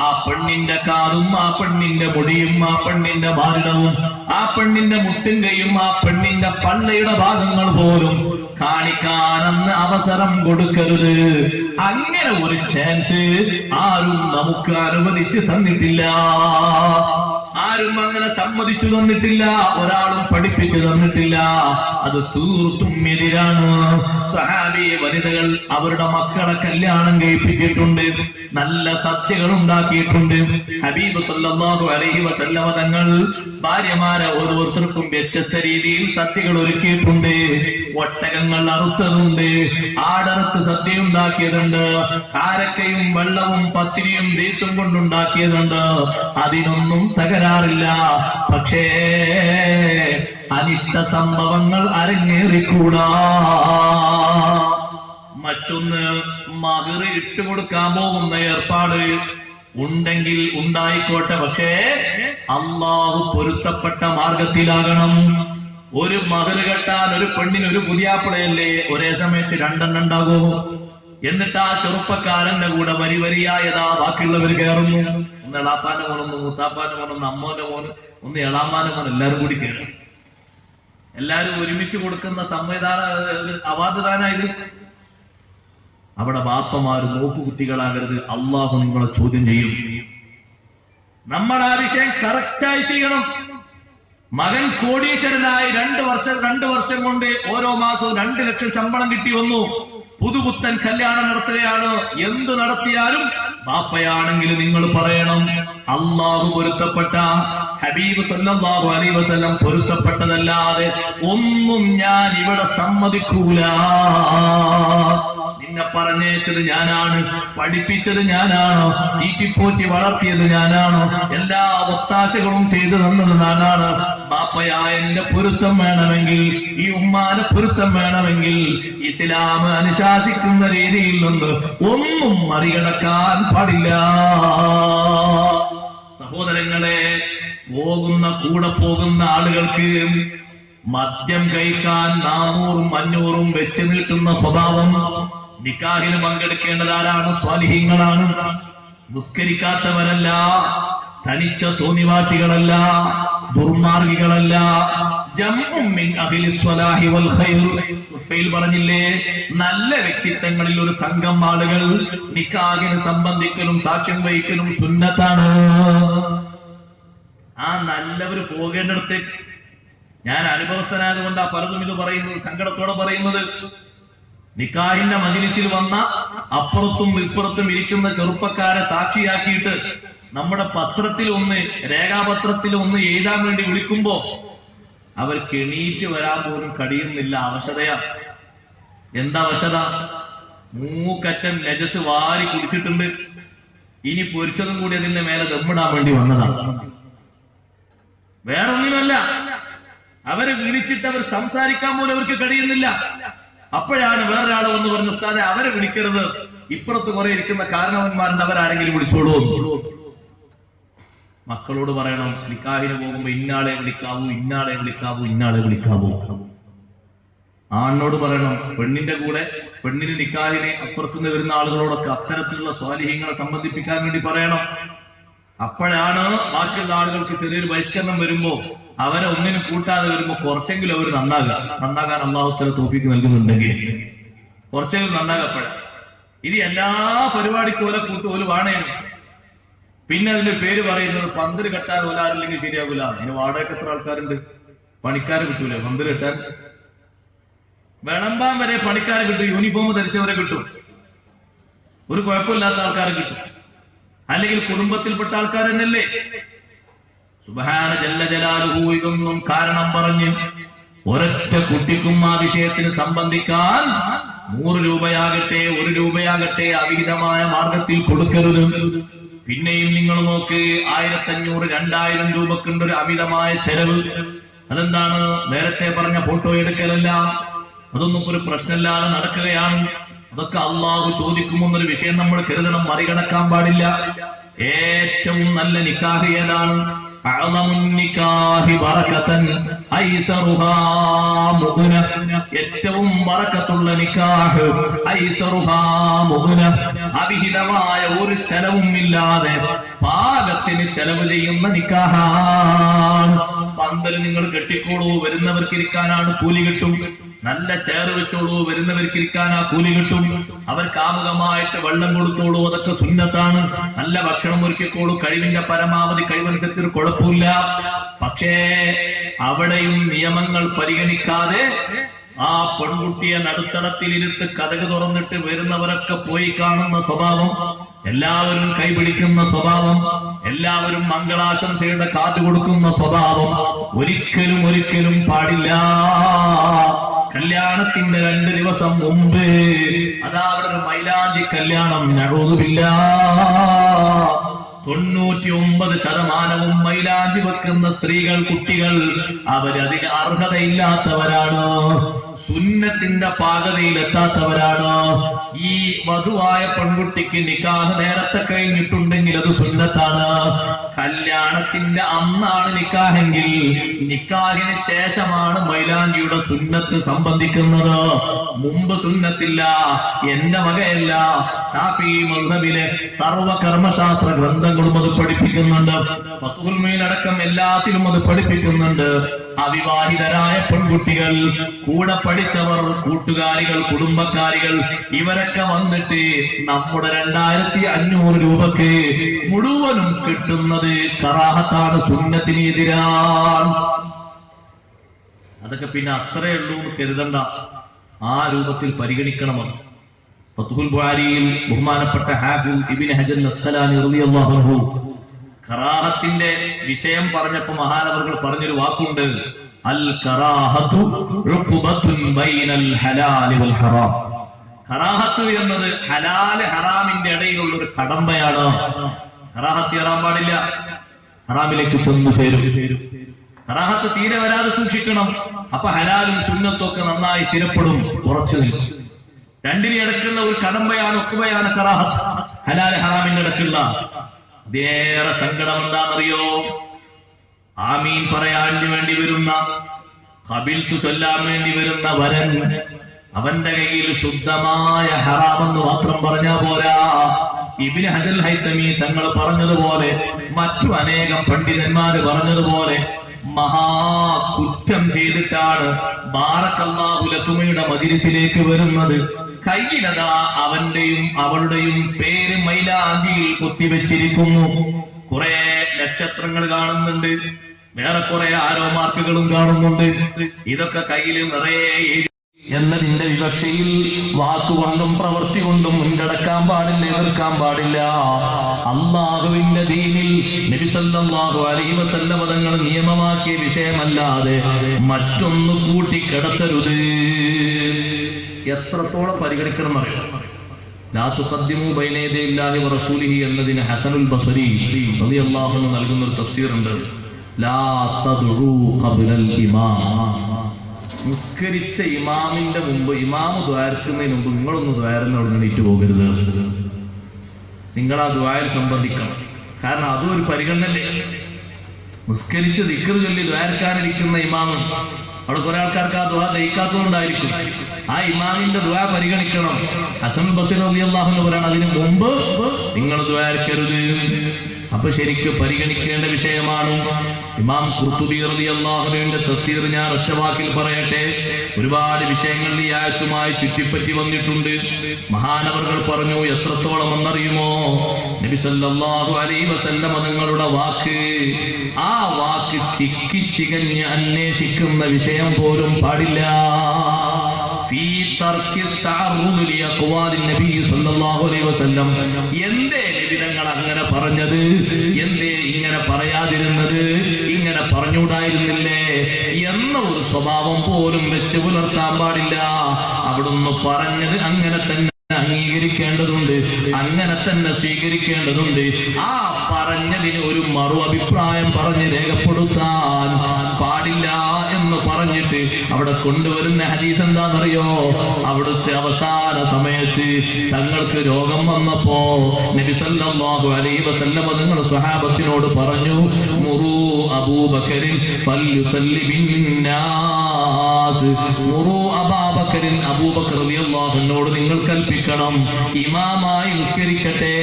ആ പെണ്ണിന്റെ കാതും ആ പെണ്ണിന്റെ മുടിയും ആ പെണ്ണിന്റെ ഭാരതവും ആ പെണ്ണിന്റെ മുട്ടിന്റെയും ആ പെണ്ണിന്റെ പള്ളയുടെ ഭാഗങ്ങൾ പോലും കാണിക്കാനെന്ന് അവസരം കൊടുക്കരുത്. അങ്ങനെ ഒരു ചാൻസ് ആരും നമുക്ക് അനുവദിച്ച് തന്നിട്ടില്ല. ആരും അങ്ങനെ സമ്മതിച്ചു തന്നിട്ടില്ല. ഒരാളും പഠിപ്പിച്ചു തന്നിട്ടില്ല. അത് തീർത്തും എതിരാണ്. സഹാബി വനിതകൾ അവരുടെ മക്കളെ കല്യാണം കഴിപ്പിച്ചിട്ടുണ്ട്. നല്ല സദ്യകൾ ഉണ്ടാക്കിയിട്ടുണ്ട്. ഹബീബ് സല്ലല്ലാഹു അലൈഹി വസല്ലമ തങ്ങൾ ഭാര്യമാരെ ഓരോരുത്തർക്കും വ്യത്യസ്ത രീതിയിൽ സദ്യകൾ ഒരുക്കിയിട്ടുണ്ട്. ഒട്ടകങ്ങൾ അറുത്തതുണ്ട്, ആടറുത്ത് സദ്യ ഉണ്ടാക്കിയതുണ്ട്, കാരക്കയും വെള്ളവും പത്തിരിയും ദീത്തും കൊണ്ടുണ്ടാക്കിയതുണ്ട്. അതിനൊന്നും തകരാറില്ല. പക്ഷേ അനിഷ്ട സംഭവങ്ങൾ അരങ്ങേറിക്കൂടാ. മറ്റൊന്ന്, മഹർ ഇട്ടുകൊടുക്കാൻ പോകുന്ന ഏർപ്പാട് ഉണ്ടെങ്കിൽ ഉണ്ടായിക്കോട്ടെ, പക്ഷേ അള്ളാഹു പൊരുത്തപ്പെട്ട മാർഗത്തിലാകണം. ഒരു മഹർ കെട്ടാൻ ഒരു പെണ്ണിന് ഒരു പുതിയാപ്പിളയല്ലേ ഒരേ സമയത്ത് രണ്ടെണ്ണം ഉണ്ടാകൂ. എന്നിട്ട് ആ ചെറുപ്പക്കാരന്റെ കൂടെ വരി വരിയായതാ ബാക്കിയുള്ളവർ കയറുന്നു. ഒന്ന് എളാപ്പാന്റെ മോനൊന്ന് മൂത്താപ്പാന്റെ മോനൊന്ന് അമ്മോന്റെ മോന് ഒന്ന് എളാമാന്റെ മോൻ എല്ലാരും കൂടി കയറും. എല്ലാരും ഒരുമിച്ച് കൊടുക്കുന്ന അവാർഡ് ദാനായത്. അവിടെ ബാപ്പമാര് നോക്കുകുത്തികളാകരുത്. അള്ളാഹു നിങ്ങളെ ചോദ്യം ചെയ്യും. നമ്മൾ ആ വിഷയം കറക്റ്റായി ചെയ്യണം. മകൻ കോടീശ്വരനായി 2 വർഷം കൊണ്ട് ഓരോ മാസവും 2 ലക്ഷം ശമ്പളം കിട്ടി വന്നു. പുതുപുത്തൻ കല്യാണം നടത്തുകയാണ്. എന്തു നടത്തിയാലും ബാപ്പയാണെങ്കിൽ നിങ്ങൾ പറയണം, അള്ളാഹു പൊരുത്തപ്പെട്ട, ഹബീബ് സല്ലല്ലാഹു അലൈഹി വസല്ലം പൊരുത്തപ്പെട്ടതല്ലാതെ ഒന്നും ഞാൻ ഇവിടെ സമ്മതിക്കൂല. നിന്നെ പറഞ്ഞേച്ചത് ഞാനാണ്, പഠിപ്പിച്ചത് ഞാനാണ്, തീറ്റിപ്പോറ്റി വളർത്തിയത് ഞാനാണ്, എല്ലാ ഒത്താശകളും ചെയ്തു തന്നത് ഞാനാണ്. ബാപ്പയായ എന്റെ പൊരുത്തം വേണമെങ്കിൽ, ഈ ഉമ്മാന്റെ പൊരുത്തം വേണമെങ്കിൽ ഇസ്ലാം അനുശാസിക്കുന്ന രീതിയിൽ നിന്ന് ഒന്നും മറികടക്കാൻ പാടില്ല. സഹോദരങ്ങളെ, കൂടെ പോകുന്ന ആളുകൾക്ക് മദ്യം കഴിക്കാൻ 400ഉം 500ഉം വെച്ച് നീട്ടുന്ന സ്വഭാവം. നിക്കാഹിന് പങ്കെടുക്കേണ്ടതാരാണ്? സ്വാലിഹീങ്ങളാണ്. നിസ്കരിക്കാത്തവരല്ല, തനിച്ച തോന്നിവാസികളല്ല, ദുർമാർഗികളല്ല. ജംഉം മിൻ അഹ്ലി സ്വലാഹി വൽ ഖൈർ പറഞ്ഞില്ലേ, നല്ല വ്യക്തിത്വങ്ങളിൽ ഒരു സംഘം ആളുകൾ നിക്കാഹിന് സംബന്ധിക്കലും സാക്ഷ്യം വഹിക്കലും സുന്നത്താണ്. ആ നല്ലവർ പോകേണ്ടിടത്തേക്ക്, ഞാൻ അനുഭവസ്ഥനായതുകൊണ്ട് ആ പലതും ഇത് പറയുന്നത്, സങ്കടത്തോടെ പറയുന്നത്, നിക്കാഹിന്റെ മജ്‌ലിസിൽ വന്ന അപ്പുറത്തും ഇപ്പുറത്തും ഇരിക്കുന്ന ചെറുപ്പക്കാരെ സാക്ഷിയാക്കിയിട്ട് നമ്മുടെ പത്രത്തിൽ ഒന്ന്, രേഖാപത്രത്തിൽ ഒന്ന് എഴുതാൻ വേണ്ടി വിളിക്കുമ്പോ അവർക്ക് എണീറ്റ് വരാൻ പോലും കഴിയുന്നില്ല. അവശതയാണ്. എന്താ അവശത? മൂക്കറ്റം നജസ് വാരി കുടിച്ചിട്ടുണ്ട്. ഇനി പൊരിച്ചതും കൂടി അതിന്റെ മേലെ ദമ്മിടാൻ വേണ്ടി വന്നതാണ്. വേറൊന്നിനുമല്ല. അവരെ വിളിച്ചിട്ട് അവർ സംസാരിക്കാൻ പോലും അവർക്ക് കഴിയുന്നില്ല. അപ്പോഴാണ് വേറൊരാൾ വന്ന് പറഞ്ഞു, ഉസ്താദേ അവരെ വിളിക്കരുത്, ഇപ്പുറത്ത് കുറെ ഇരിക്കുന്ന കാരണവന്മാരുണ്ട്, അവരാരെങ്കിലും വിളിച്ചോളൂ. മക്കളോട് പറയണം, നിക്കാഹിന് പോകുമ്പോ ഇന്നാളെ വിളിക്കാവൂ, ഇന്നാളെ വിളിക്കാവൂ, ഇന്നാളെ വിളിക്കാവൂ. ആണിനോട് പറയണം, പെണ്ണിന്റെ കൂടെ പെണ്ണിന് നിക്കാഹിന് അപ്പുറത്തുനിന്ന് വരുന്ന ആളുകളോടൊക്കെ അത്തരത്തിലുള്ള സ്വാലിഹ്യങ്ങളെ സംബന്ധിപ്പിക്കാൻ വേണ്ടി പറയണം. അപ്പോഴാണ് ബാക്കിയുള്ള ആളുകൾക്ക് ചെറിയൊരു ബഹിഷ്കരണം വരുമ്പോ, അവരെ ഒന്നിനും കൂട്ടാതെ വരുമ്പോ കുറച്ചെങ്കിലും അവർ നന്നാകാൻ അല്ലാഹു തആല തൗഫീഖ് നൽകുന്നുണ്ടെങ്കിൽ കുറച്ചെങ്കിലും നന്നാകപ്പെടാം. ഇത് എല്ലാ പരിപാടിക്കും ഓരോ കൂട്ടും ഒരു വാണയാണ്. പിന്നെ അതിന്റെ പേര് പറയുന്നത് പന്തല് കെട്ടാൻ ഒരാളില്ലെങ്കിൽ ശരിയാകൂല. അതിന് വാടകയ്ക്ക് എത്ര ആൾക്കാരുണ്ട്? പണിക്കാരെ കിട്ടൂലേ പന്തല് കെട്ടാൻ? വിളമ്പാൻ വരെ പണിക്കാരെ കിട്ടും, യൂണിഫോം ധരിച്ചവരെ കിട്ടും, ഒരു കുഴപ്പമില്ലാത്ത ആൾക്കാരെ കിട്ടും. അല്ലെങ്കിൽ കുടുംബത്തിൽപ്പെട്ട ആൾക്കാർ തന്നെയല്ലേ? സുബ്ഹാന ജല്ല ജലാലുഹു. ഇതൊന്നും കാരണം പറഞ്ഞ് ഒരൊറ്റ കുട്ടിക്കും ആ വിഷയത്തിന് സംബന്ധിക്കാൻ 100 രൂപയാകട്ടെ 1 രൂപയാകട്ടെ അവിഹിതമായ മാർഗത്തിൽ കൊടുക്കരുത്. പിന്നെയും നിങ്ങൾ നോക്ക്, 1500 2000 രൂപക്കുണ്ട് ഒരു അമിതമായ ചെലവ്. അതെന്താണ്? നേരത്തെ പറഞ്ഞ ഫോട്ടോ എടുക്കലല്ല, അതൊന്നും ഒരു പ്രശ്നമില്ലാതെ നടക്കുകയാണ്. അതൊക്കെ അള്ളാഹു ചോദിക്കുമെന്നൊരു വിഷയം നമ്മൾ കരുതണം, മറികടക്കാൻ പാടില്ല. ഏറ്റവും നല്ല നിക്കാഹ് ഏതാണ്? ഏറ്റവും ബറക്കത്തുള്ള നിക്കാഹ് അവിഹിതമായ ഒരു ചെലവും ഇല്ലാതെ പാകത്തിന് ചെലവ് ചെയ്യുന്ന നിക്കാഹാണ്. പന്തല് നിങ്ങൾ കെട്ടിക്കോളൂ, വരുന്നവർക്ക് ഇരിക്കാനാണ് കൂലി കിട്ടും. നല്ല ചെയർ വെച്ചോളൂ, വരുന്നവർക്ക് ഇരിക്കാനാ കൂലി കിട്ടും. അവർക്ക് ആമുഖമായിട്ട് വെള്ളം കൊടുത്തോളൂ, അതൊക്കെ സുന്നത്താണ്. നല്ല ഭക്ഷണം ഒരുക്കിക്കോളൂ, കഴിവിന്റെ പരമാവധി കഴിവനുസരിച്ച് കുഴപ്പമില്ല. പക്ഷേ അവിടെയും നിയമങ്ങൾ പരിഗണിക്കാതെ ആ പെൺകുട്ടിയെ നടുത്തടത്തിലിരുത്ത് കതക് തുറന്നിട്ട് വരുന്നവരൊക്കെ പോയി കാണുന്ന സ്വഭാവം, എല്ലാവരും കൈപിടിക്കുന്ന സ്വഭാവം, എല്ലാവരും മംഗളാശംസയുടെ കാത്തു കൊടുക്കുന്ന സ്വഭാവം ഒരിക്കലും പാടില്ല. കല്യാണത്തിന്റെ 2 ദിവസം മുമ്പ് അതാ അവിടെ ഒരു മൈലാഞ്ചി കല്യാണം നടന്നില്ല. 99% മൈലാഞ്ചി വെക്കുന്ന സ്ത്രീകൾ, കുട്ടികൾ അവരതിന് അർഹതയില്ലാത്തവരാണ്, സുന്നത്തിന്റെ പാകതയിലെത്താത്തവരാണ്. ഈ വധുവായ പെൺകുട്ടിക്ക് നിക്കാഹ് നേരത്തെ കഴിഞ്ഞിട്ടുണ്ടെങ്കിൽ അത് സുന്നത്താണ്. കല്യാണത്തിന്റെ അന്നാണ് നിക്കാഹെങ്കിൽ നിക്കാഹിന് ശേഷമാണ് മൈലാഞ്ചിയുടെ സുന്നത്ത് സംബന്ധിക്കുന്നത്. മുമ്പ് സുന്നത്തില്ല. എന്റെ വകയല്ല, ശാഫി മദ്ഹബിലെ സർവകർമ്മശാസ്ത്ര ഗ്രന്ഥങ്ങളും അത് പഠിപ്പിക്കുന്നുണ്ട്. ഫത്ഹുൽ മുഈനടക്കം എല്ലാത്തിലും അത് പഠിപ്പിക്കുന്നുണ്ട്. അവിവാഹിതരായ പെൺകുട്ടികൾ, കൂടെ പഠിച്ചവർ, കൂട്ടുകാരികൾ, കുടുംബക്കാരികൾ ഇവരൊക്കെ വന്നിട്ട് നമ്മുടെ 2500 രൂപക്ക് മുഴുവനും കിട്ടുന്നത് കറാഹത്താണ്, സുന്നത്തിന് എതിരാണ്. അതൊക്കെ പിന്നെ അത്രേ ഉള്ളൂ കരുതണ്ട, ആ രൂപത്തിൽ പരിഗണിക്കണമെന്ന്. ഫത്ഹുൽ ബുഖാരിയിൽ ബഹുമാനപ്പെട്ട ഹാഫിദ് ഇബ്നു ഹജർ അസ്ഖലാനി റളിയല്ലാഹു അൻഹു കറാഹത്തിന്റെ വിഷയം പറഞ്ഞപ്പോ മഹാനവർകൾ പറഞ്ഞൊരു വാക്കുണ്ട്, അൽ കറാഹത്തു ഉഖ്ബത്തുൻ ബൈനൽ ഹലാലി വൽ ഹറാം. കറാഹത്ത് എന്നത് ഹലാല് ഹറാമിന്റെ ഇടയിലുള്ള ഒരു കടമ്പയാണ്. കറാഹത്ത് ഇറാൻ പാടില്ല, ഹറാമിലേക്ക് ചെന്നു ചേരും. കറാഹത്ത് തീരെ വരാതെ സൂക്ഷിക്കണം. അപ്പൊ ഹലാലും സുന്നത്തും ഒക്കെ നന്നായി സ്ഥിരപ്പെടും, ഉറച്ചു നിൽക്കും. രണ്ടിനെ ഇടയ്ക്കുള്ള ഒരു കടമ്പയാണ്, ഒക്കുവയാണ് കറാഹത്ത്, ഹലാല് ഹറാമിന്റെ ഇടയ്ക്കുള്ള. ഇതേറെ സങ്കടം എന്താണെന്നറിയോ? ആമീൻ പറയാൻ വേണ്ടി വരുന്ന, ഖബിൽതു ചൊല്ലാൻ വേണ്ടി വരുന്ന വരൻ, അവന്റെ കയ്യിൽ ശുദ്ധമായ ഹറാമെന്ന് മാത്രം പറഞ്ഞാ പോരാ. ഇബ്നു ഹജർ ഹൈതമി തങ്ങൾ പറഞ്ഞതുപോലെ, മറ്റു അനേകം പണ്ഡിതന്മാര് പറഞ്ഞതുപോലെ മഹാകുറ്റം ചെയ്തിട്ടാണ് ബാറക്കല്ലാഹു ലക്കുമയുടെ മജ്‌ലിസിലേക്ക് വരുന്നത്. കയ്യിലതാ അവന്റെയും അവളുടെയും പേര് മൈലാഞ്ചിയിൽ കുത്തിവെച്ചിരിക്കുന്നു. കുറെ നക്ഷത്രങ്ങൾ കാണുന്നുണ്ട്, വേറെ കുറെ ആരോ മാർക്കുകളും കാണുന്നുണ്ട്. ഇതൊക്കെ കയ്യിൽ നിറയെ എന്നതിന്റെ വിവക്ഷയിൽ വാക്കുകൊണ്ടും പ്രവൃത്തി കൊണ്ടും മുൻകടക്കാൻ പാടില്ല, എതിർക്കാൻ പാടില്ല. അല്ലാഹുവിന്റെ ദീനിൽ നബി സല്ലല്ലാഹു അലൈഹി വസല്ലം തങ്ങൾ നിയമമാക്കിയ വിഷയമല്ലാതെ മറ്റൊന്ന് കൂട്ടിക്കിടത്തരുത്. എത്രത്തോളം പരിഗണിക്കണം അറിയാം. ലാ തുഖദ്ദിമു ബൈന യദൈല്ലാഹി വറസൂലിഹി എന്നതിന് ഹസനുൽ ബസരി റളിയല്ലാഹു അൻഹു നൽകുന്ന ഒരു തഫ്സീറുണ്ട്. ലാ തദ്ഉ ഖബ്ലൽ ഇമാം. നിസ്കരിച്ച ഇമാമിന്റെ മുമ്പ്, ഇമാമ് ദ്വാരക്കുന്നതിന് മുമ്പ് നിങ്ങളൊന്ന് ദ്വാരന്ന് അവിടെ എണീറ്റ് പോകരുത്. നിങ്ങൾ ആ ദ്വാരം സംബന്ധിക്കണം. കാരണം അതും ഒരു പരിഗണനല്ലേ. നിസ്കരിച്ച് ദിക്ർ ചൊല്ലി ദ്വാരക്കാനിരിക്കുന്ന ഇമാമ്, അവിടെ കുറെ ആൾക്കാർക്ക് ആ ദുആ ദഹിക്കാത്തതുകൊണ്ടായിരിക്കും. ആ ഇമാമിന്റെ ദുആ പരിഗണിക്കണം. ഹസൻ ബസരി റളിയല്ലാഹു അൻഹു പറയാണ്, അതിനു മുമ്പ് നിങ്ങൾ ദ്വാരക്കരുത്. അപ്പൊ ശരിക്ക് പരിഗണിക്കേണ്ട വിഷയമാണ്. ഇമാം ഖുർത്തുബി റളിയല്ലാഹു അൻഹുവിന്റെ തഫ്സീർ ഞാൻ ഒറ്റ വാക്കിൽ പറയട്ടെ. ഒരുപാട് വിഷയങ്ങൾ ഈ ആയത്തുമായി ചുറ്റിപ്പറ്റി വന്നിട്ടുണ്ട്. മഹാനവർകൾ പറഞ്ഞു, എത്രത്തോളം എന്നറിയുമോ? നബി സല്ലല്ലാഹു അലൈഹി വസല്ലം തങ്ങളുടെ വാക്ക്, ആ വാക്ക് ചിക്കി ചികഞ്ഞ് അന്വേഷിക്കുന്ന വിഷയം പോലും പാടില്ല. എന്തേ നിബിതങ്ങൾ അങ്ങനെ പറഞ്ഞത്? എന്തേ ഇങ്ങനെ പറയാതിരുന്നത്? ഇങ്ങനെ പറഞ്ഞുകൂടായിരുന്നില്ലേ എന്ന ഒരു സ്വഭാവം പോലും വെച്ച് പുലർത്താൻ പാടില്ല. അവിടുന്ന് പറഞ്ഞത് അങ്ങനെ തന്നെ അംഗീകരിക്കേണ്ടതുണ്ട്, അങ്ങനെ തന്നെ സ്വീകരിക്കേണ്ടതുണ്ട്. ആ പറഞ്ഞതിന് ഒരു മറു അഭിപ്രായം പറഞ്ഞ് രേഖപ്പെടുത്താൻ പാടില്ല എന്ന് പറഞ്ഞിട്ട് അവിടെ കൊണ്ടുവരുന്ന ഹദീസ് എന്താണെന്നറിയോ? അവിടുത്തെ അവസാന സമയത്ത് തങ്ങൾക്ക് രോഗം വന്നപ്പോ നബി സല്ലല്ലാഹു അലൈഹി വസല്ലം നിങ്ങൾ സ്വഹാബത്തിനോട് പറഞ്ഞു, മുറൂ അബൂബക്കറിൻ ഫൽയുസല്ലി ബിന്നാസ്, മുറൂ അബൂബക്കറിൻ, അബൂബക്കർ റളിയല്ലാഹു അൻഹുവോട് നിങ്ങൾ കൽപ്പിക്കണം ഇമാമായി നിസ്കരിക്കട്ടെ.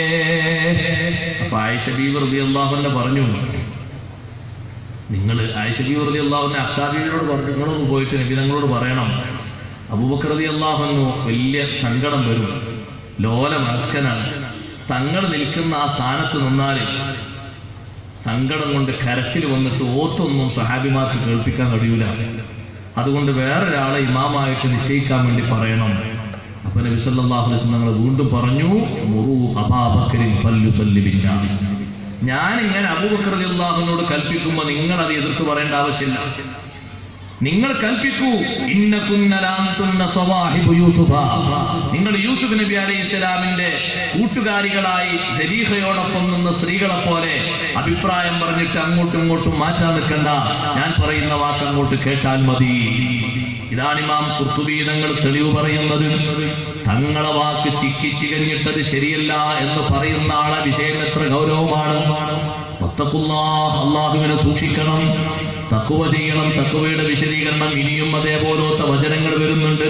അപ്പൊ ആയിഷ ബീവി റളിയല്ലാഹു അൻഹ പറഞ്ഞു, നിങ്ങൾ ആയിഷ ബീവി റളിയല്ലാഹു അൻഹ അസ്ഹാബികളോട് പറഞ്ഞു, നിങ്ങളൊന്ന് പോയിട്ട് നബി തങ്ങളോട് പറയണം, അബൂബക്കർ റളിയല്ലാഹു അൻഹു വലിയ സങ്കടം വരും, ലോല മനസ്കനാണ്, തങ്ങൾ നിൽക്കുന്ന ആ സ്ഥാനത്ത് നിന്നാൽ സങ്കടം കൊണ്ട് കരച്ചിൽ വന്നിട്ട് ഓത്തൊന്നും സഹാബിമാർക്ക് കേൾപ്പിക്കാൻ കഴിയൂല, അതുകൊണ്ട് വേറൊരാളെ ഇമാമായിട്ട് നിശ്ചയിക്കാൻ വേണ്ടി പറയണം. അപ്പൊ നബി സല്ലല്ലാഹു അലൈഹി വസല്ലം തങ്ങൾ വീണ്ടും പറഞ്ഞു, മുറൂ അബൂബക്കറിൻ ഫൽയുസല്ലി ബിന്നാസ്, ഞാൻ ഇങ്ങനെ അബൂബക്കർ റളിയല്ലാഹു അൻഹുവോട് കൽപ്പിക്കുമ്പോൾ നിങ്ങൾ അത് എതിർത്ത് പറയേണ്ട ആവശ്യമില്ല. നിങ്ങൾ കൽപ്പിക്കൂ, നിങ്ങൾ യൂസുഫ് നബി അലൈഹിസ്സലാമിന്റെ കൂട്ടുകാരികളായി സലീഹയോടൊപ്പം നിന്ന സ്ത്രീകളെ പോലെ അഭിപ്രായം പറഞ്ഞിട്ട് അങ്ങോട്ടും ഇങ്ങോട്ടും മാറ്റാൻ നിൽക്കണ്ട, ഞാൻ പറയുന്ന വാക്ക് അങ്ങോട്ട് കേട്ടാൽ മതി. ഇതാണ് ഇമാം ഖുർത്തുബി തങ്ങൾ തെളിവ് പറയുന്നത്. തങ്ങളെ വാക്ക് ചിക്കി ചികഞ്ഞിട്ടത് ശരിയല്ല എന്ന് പറയുന്ന ആളെ വിഷയം എത്ര ഗൗരവമാണ്. അല്ലാഹുവിനെ സൂക്ഷിക്കണം, തഖ്വ ചെയ്യണം. തഖ്വയുടെ വിശദീകരണം ഇനിയും അതേപോലത്തെ വചനങ്ങൾ വരുന്നുണ്ട്,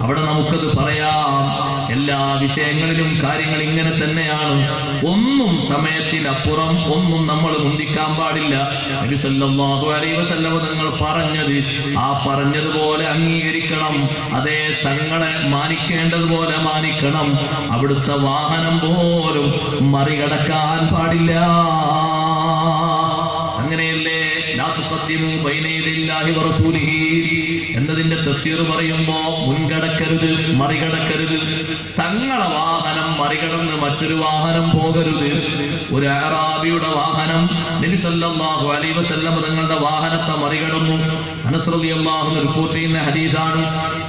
അവിടെ നമുക്കത് പറയാം. എല്ലാ വിഷയങ്ങളിലും കാര്യങ്ങൾ ഇങ്ങനെ തന്നെയാണ്. ഒന്നും സമയത്തിനപ്പുറം ഒന്നും നമ്മൾ മുന്തിക്കാൻ പാടില്ല. നബി സല്ലല്ലാഹു അലൈഹി വസല്ലം തങ്ങൾ പറഞ്ഞത് ആ പറഞ്ഞതുപോലെ അംഗീകരിക്കണം. അതേ തങ്ങളെ മാനിക്കേണ്ടതുപോലെ മാനിക്കണം. അവിടുത്തെ വാഹനം പോലും മറികടക്കാൻ പാടില്ല. അങ്ങനെയല്ലേ എന്നതിന്റെ തഫ്സീർ പറയുമ്പോ മുൻകടക്കരുത്, മറികടക്കരുത്. തങ്ങളെ വാഹനം മറികടന്ന് മറ്റൊരു വാഹനം പോകരുത്. ഒരു അഅറാബിയുടെ വാഹനം നബി സല്ലല്ലാഹു അലൈഹി വസല്ലം തങ്ങളുടെ വാഹനത്തെ മറികടന്നു. അനസ് റളിയല്ലാഹു അൻഹു റിപ്പോർട്ട് ചെയ്യുന്ന ഹദീസാണ്.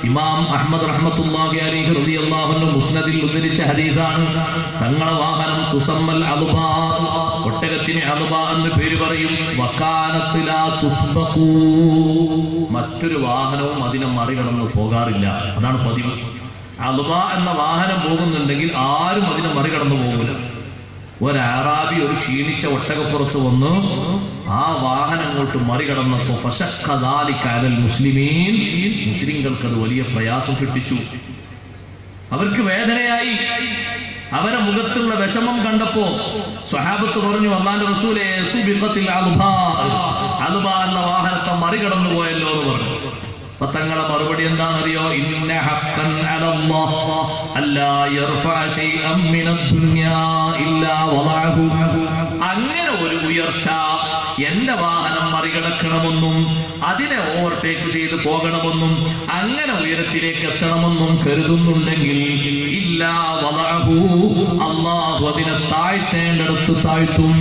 ഇമാം അഹ്മദ് റഹ്മത്തുള്ളാഹി അലൈഹി റളിയല്ലാഹു അൻഹു മുസ്നദിൽ ഉദ്ധരിച്ച ഹദീസാണ്. തങ്ങളെ വാഹനം തുസമ്മൽ അൽബാ, ഒട്ടകത്തിന് അൽബാ എന്ന് പേര് പറയും. വകാനത്ത് ലാ തുസ്ബഖൂ, മറ്റൊരു വാഹനവും അതിനെ മറികടന്ന് പോകാറില്ല. അതാണ് പതിവ്. അൽബാ എന്ന വാഹനം പോകുന്നുണ്ടെങ്കിൽ ആരും അതിനെ മറികടന്നു പോകില്ല. ഒരാറാബി ഒരു ക്ഷീണിച്ച ഒട്ടകപ്പുറത്ത് വന്ന് ആ വാഹനം അങ്ങോട്ട് മറികടന്നപ്പോ മുസ്ലിമീൻ, മുസ്ലിങ്ങൾക്ക് അത് വലിയ പ്രയാസം സൃഷ്ടിച്ചു. അവർക്ക് വേദനയായി. അവരെ മുഖത്തുള്ള വിഷമം കണ്ടപ്പോ സ്വഹാബത്ത് പറഞ്ഞു, അല്ലാഹുവിന്റെ റസൂലേ, സുബിഖത്തിൽ അൽബാ, അൽബാ എന്ന വാഹനത്തെ മറികടന്നു പോയല്ലോ എന്ന് പറഞ്ഞു. അപ്പൊ തങ്ങളെ മറുപടി എന്താണെന്നറിയോ? ഇന്ന ഹഖ്ഖൻ അലല്ലാഹ് അല്ലാ യർഫഅ ശൈഅൻ മിനദ് ദുനിയാ ഇല്ലാ വദഅഹു. അങ്ങനെ ഒരു ഉയർച്ച എന്റെ വാഹനം മറികടക്കണമെന്നും അതിനെ ഓവർടേക്ക് ചെയ്ത് പോകണമെന്നും അങ്ങനെ ഉയരത്തിലേക്ക് എത്തണമെന്നും കരുതുന്നുണ്ടെങ്കിൽ ഇല്ലാ വദഅഹു, അല്ലാഹു അതിനെ താഴ്ത്തേണ്ടടുത്ത് താഴ്ത്തും.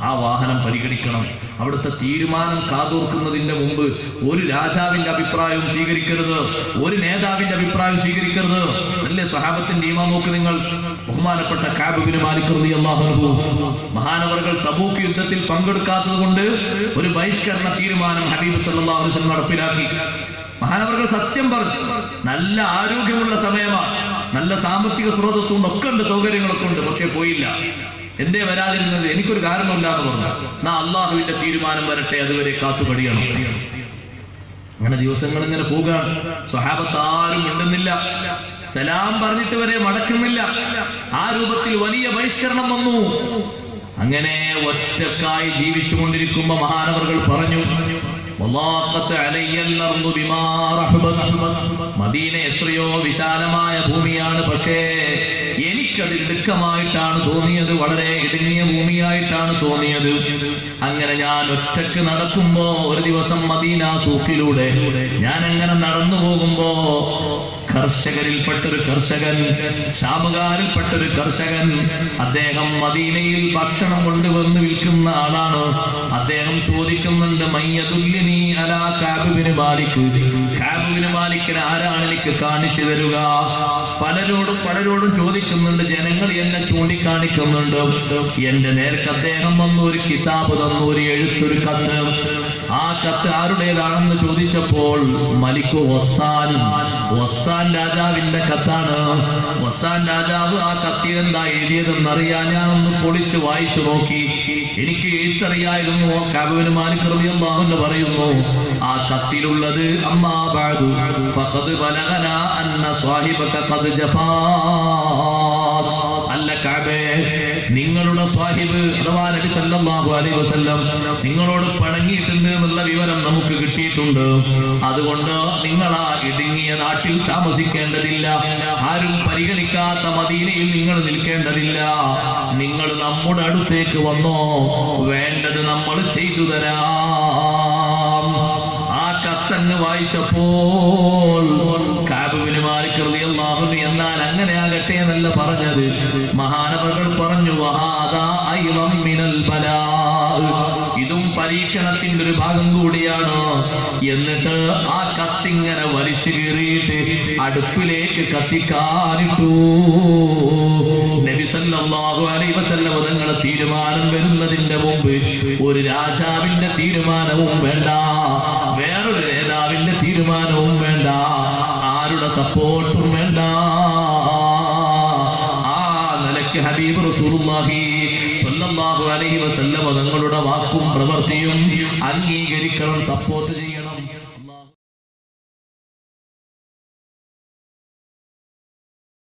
ആ വാഹനം പരിഗണിക്കണം. അവിടുത്തെ തീരുമാനം കാതോർക്കുന്നതിന്റെ മുമ്പ് ഒരു രാജാവിന്റെ അഭിപ്രായവും സ്വീകരിക്കരുത്, ഒരു നേതാവിന്റെ അഭിപ്രായം സ്വീകരിക്കരുത്. അല്ലേ സ്വഹാബത്തിന്റെ ഈമാൻ നോക്ക് നിങ്ങൾ. ബഹുമാനപ്പെട്ട കഅബ് ഇബ്നു മാലിക് റളിയല്ലാഹു അൻഹു മഹാനവറുകൾ തബൂക്ക് യുദ്ധത്തിൽ പങ്കെടുക്കാത്തത് കൊണ്ട് ഒരു ബഹിഷ്കരണ തീരുമാനം ഹബീബ് സല്ലല്ലാഹു അലൈഹി വസല്ലം നടപ്പിലാക്കി. മഹാനവറുകൾ സത്യം പറഞ്ഞു, നല്ല ആരോഗ്യമുള്ള സമയമാണ്, നല്ല സാമ്പത്തിക സ്രോതസ്സും ഒക്കെ ഉണ്ട്, സൗകര്യങ്ങളൊക്കെ ഉണ്ട്, പക്ഷെ പോയില്ല. എന്തേ വരാതിരുന്നത്? എനിക്കൊരു കാരണമില്ല എന്ന് പറഞ്ഞു. നാ അള്ളാഹുവിന്റെ തീരുമാനം വരട്ടെ, അതുവരെ കാത്തു കഴിയണം. അങ്ങനെ ദിവസങ്ങൾ ഇങ്ങനെ പോവുകയാണ്. സ്വഹാബത്ത് ആരും മിണ്ടുന്നില്ല, സലാം പറഞ്ഞിട്ട് വരെ മടക്കുന്നില്ല. ആ രൂപത്തിൽ വലിയ ബഹിഷ്കരണം വന്നു. അങ്ങനെ ഒറ്റക്കായി ജീവിച്ചുകൊണ്ടിരിക്കുമ്പോ മഹാനവറുകൾ പറഞ്ഞു, മദീന എത്രയോ വിശാലമായ ഭൂമിയാണ്, പക്ഷേ എനിക്കത് ഇടുക്കമായിട്ടാണ് തോന്നിയത്, വളരെ ഇടുങ്ങിയ ഭൂമിയായിട്ടാണ് തോന്നിയത്. അങ്ങനെ ഞാൻ ഒറ്റക്ക് നടക്കുമ്പോ ഒരു ദിവസം മദീന സൂഖിലൂടെ ഞാൻ അങ്ങനെ നടന്നു പോകുമ്പോ കർഷകരിൽപ്പെട്ടൊരു കർഷകൻ, ഷാമുകാരിൽപ്പെട്ടൊരു കർഷകൻ, അദ്ദേഹം മദീനയിൽ ഭക്ഷണം കൊണ്ടുവന്ന് വിൽക്കുന്ന ആളാണ്. അദ്ദേഹം ചോദിക്കുന്നുണ്ട്, മയ്യദുല്ലിനി അലാ കഅബ് ഇബ്നു മാലിക്, കഅബ് ഇബ്നു മാലിക്കിനെ ആരാണ് എനിക്ക് കാണിച്ചു തരുക? പലരോടും ചോദിക്കുന്നുണ്ട്. ജനങ്ങൾ എന്നെ ചൂണ്ടിക്കാണിക്കുന്നുണ്ട്. എന്റെ നേർക്ക് അദ്ദേഹം വന്നു ഒരു കിതാബ് തന്നു, ഒരു എഴുത്തൊരു കത്ത്. ആ ആ കത്ത് ആരുടേതാണെന്ന് ചോദിച്ചപ്പോൾ മലിക് വസ്സാൻ രാജാവിന്റെ കത്താണ്. വസ്സാൻ രാജാവ് ആ കത്തിൽ എന്താ എഴുതിയതെന്നറിയാൻ ഞാനൊന്ന് പൊളിച്ച് വായിച്ചു നോക്കി. എനിക്ക് എഴുത്തറിയായിരുന്നു. കഅബ് ബിൻ മാലിക് റളിയല്ലാഹു അൻഹു പറയുന്നു, ആ കത്തിലുള്ളത് അമ്മാ ബഅദു ഫഖദ് ബലഗനാ അന്ന സ്വാഹിബക ഖദ് ജഫാ. അല്ല കഅബേ, നിങ്ങളുടെ സ്വാഹിബ് അഥവാ നബി സല്ലല്ലാഹു അലൈഹി വസല്ലം നിങ്ങളോട് പണങ്ങിയിട്ടുണ്ട് എന്നുള്ള വിവരം നമുക്ക് കിട്ടിയിട്ടുണ്ട്. അതുകൊണ്ട് നിങ്ങൾ ആ ഇടുങ്ങിയ നാട്ടിൽ താമസിക്കേണ്ടതില്ല. ആരും പരിഗണിക്കാത്ത മദീനയിൽ നിങ്ങൾ നിൽക്കേണ്ടതില്ല. നിങ്ങൾ നമ്മുടെ അടുത്തേക്ക് വന്നോ, വേണ്ടത് നമ്മൾ ചെയ്തു തരാം. ആ കത്തങ്ങ് വായിച്ചപ്പോൾ കഅബ് ബിൻ മാലിക് റളിയല്ലാഹു അൻഹു എന്നാൽ അങ്ങനെ ആകട്ടെ എന്നല്ല പറഞ്ഞത്. മഹാനവറുകൾ പറഞ്ഞു, വഹാദാ അയ്ളം മിനൽ ബലാ, ഇതും പരീക്ഷണത്തിന്റെ ഒരു ഭാഗം കൂടിയാണ്. എന്നിട്ട് ആ കത്തിങ്ങനെ വലിച്ചു കീറിയിട്ട് അടുപ്പിലേക്ക് കത്തിക്കാനിട്ടു. നബി സല്ലല്ലാഹു അലൈഹി വസല്ലം തങ്ങളുടെ തീരുമാനം വരുന്നതിന്റെ മുമ്പ് ഒരു രാജാവിന്റെ തീരുമാനവും വേണ്ട, വേറൊരു നേതാവിന്റെ തീരുമാനവും വേണ്ട, ആരുടെ സപ്പോർട്ടും വേണ്ട. ആ നിലയ്ക്ക് ഹബീബ് റസൂലുള്ളാഹി സ്വല്ലല്ലാഹു അലൈഹി വസല്ലം തങ്ങളുടെ വാക്കും പ്രവൃത്തിയും അംഗീകരിക്കണം, സപ്പോർട്ട് ചെയ്യണം.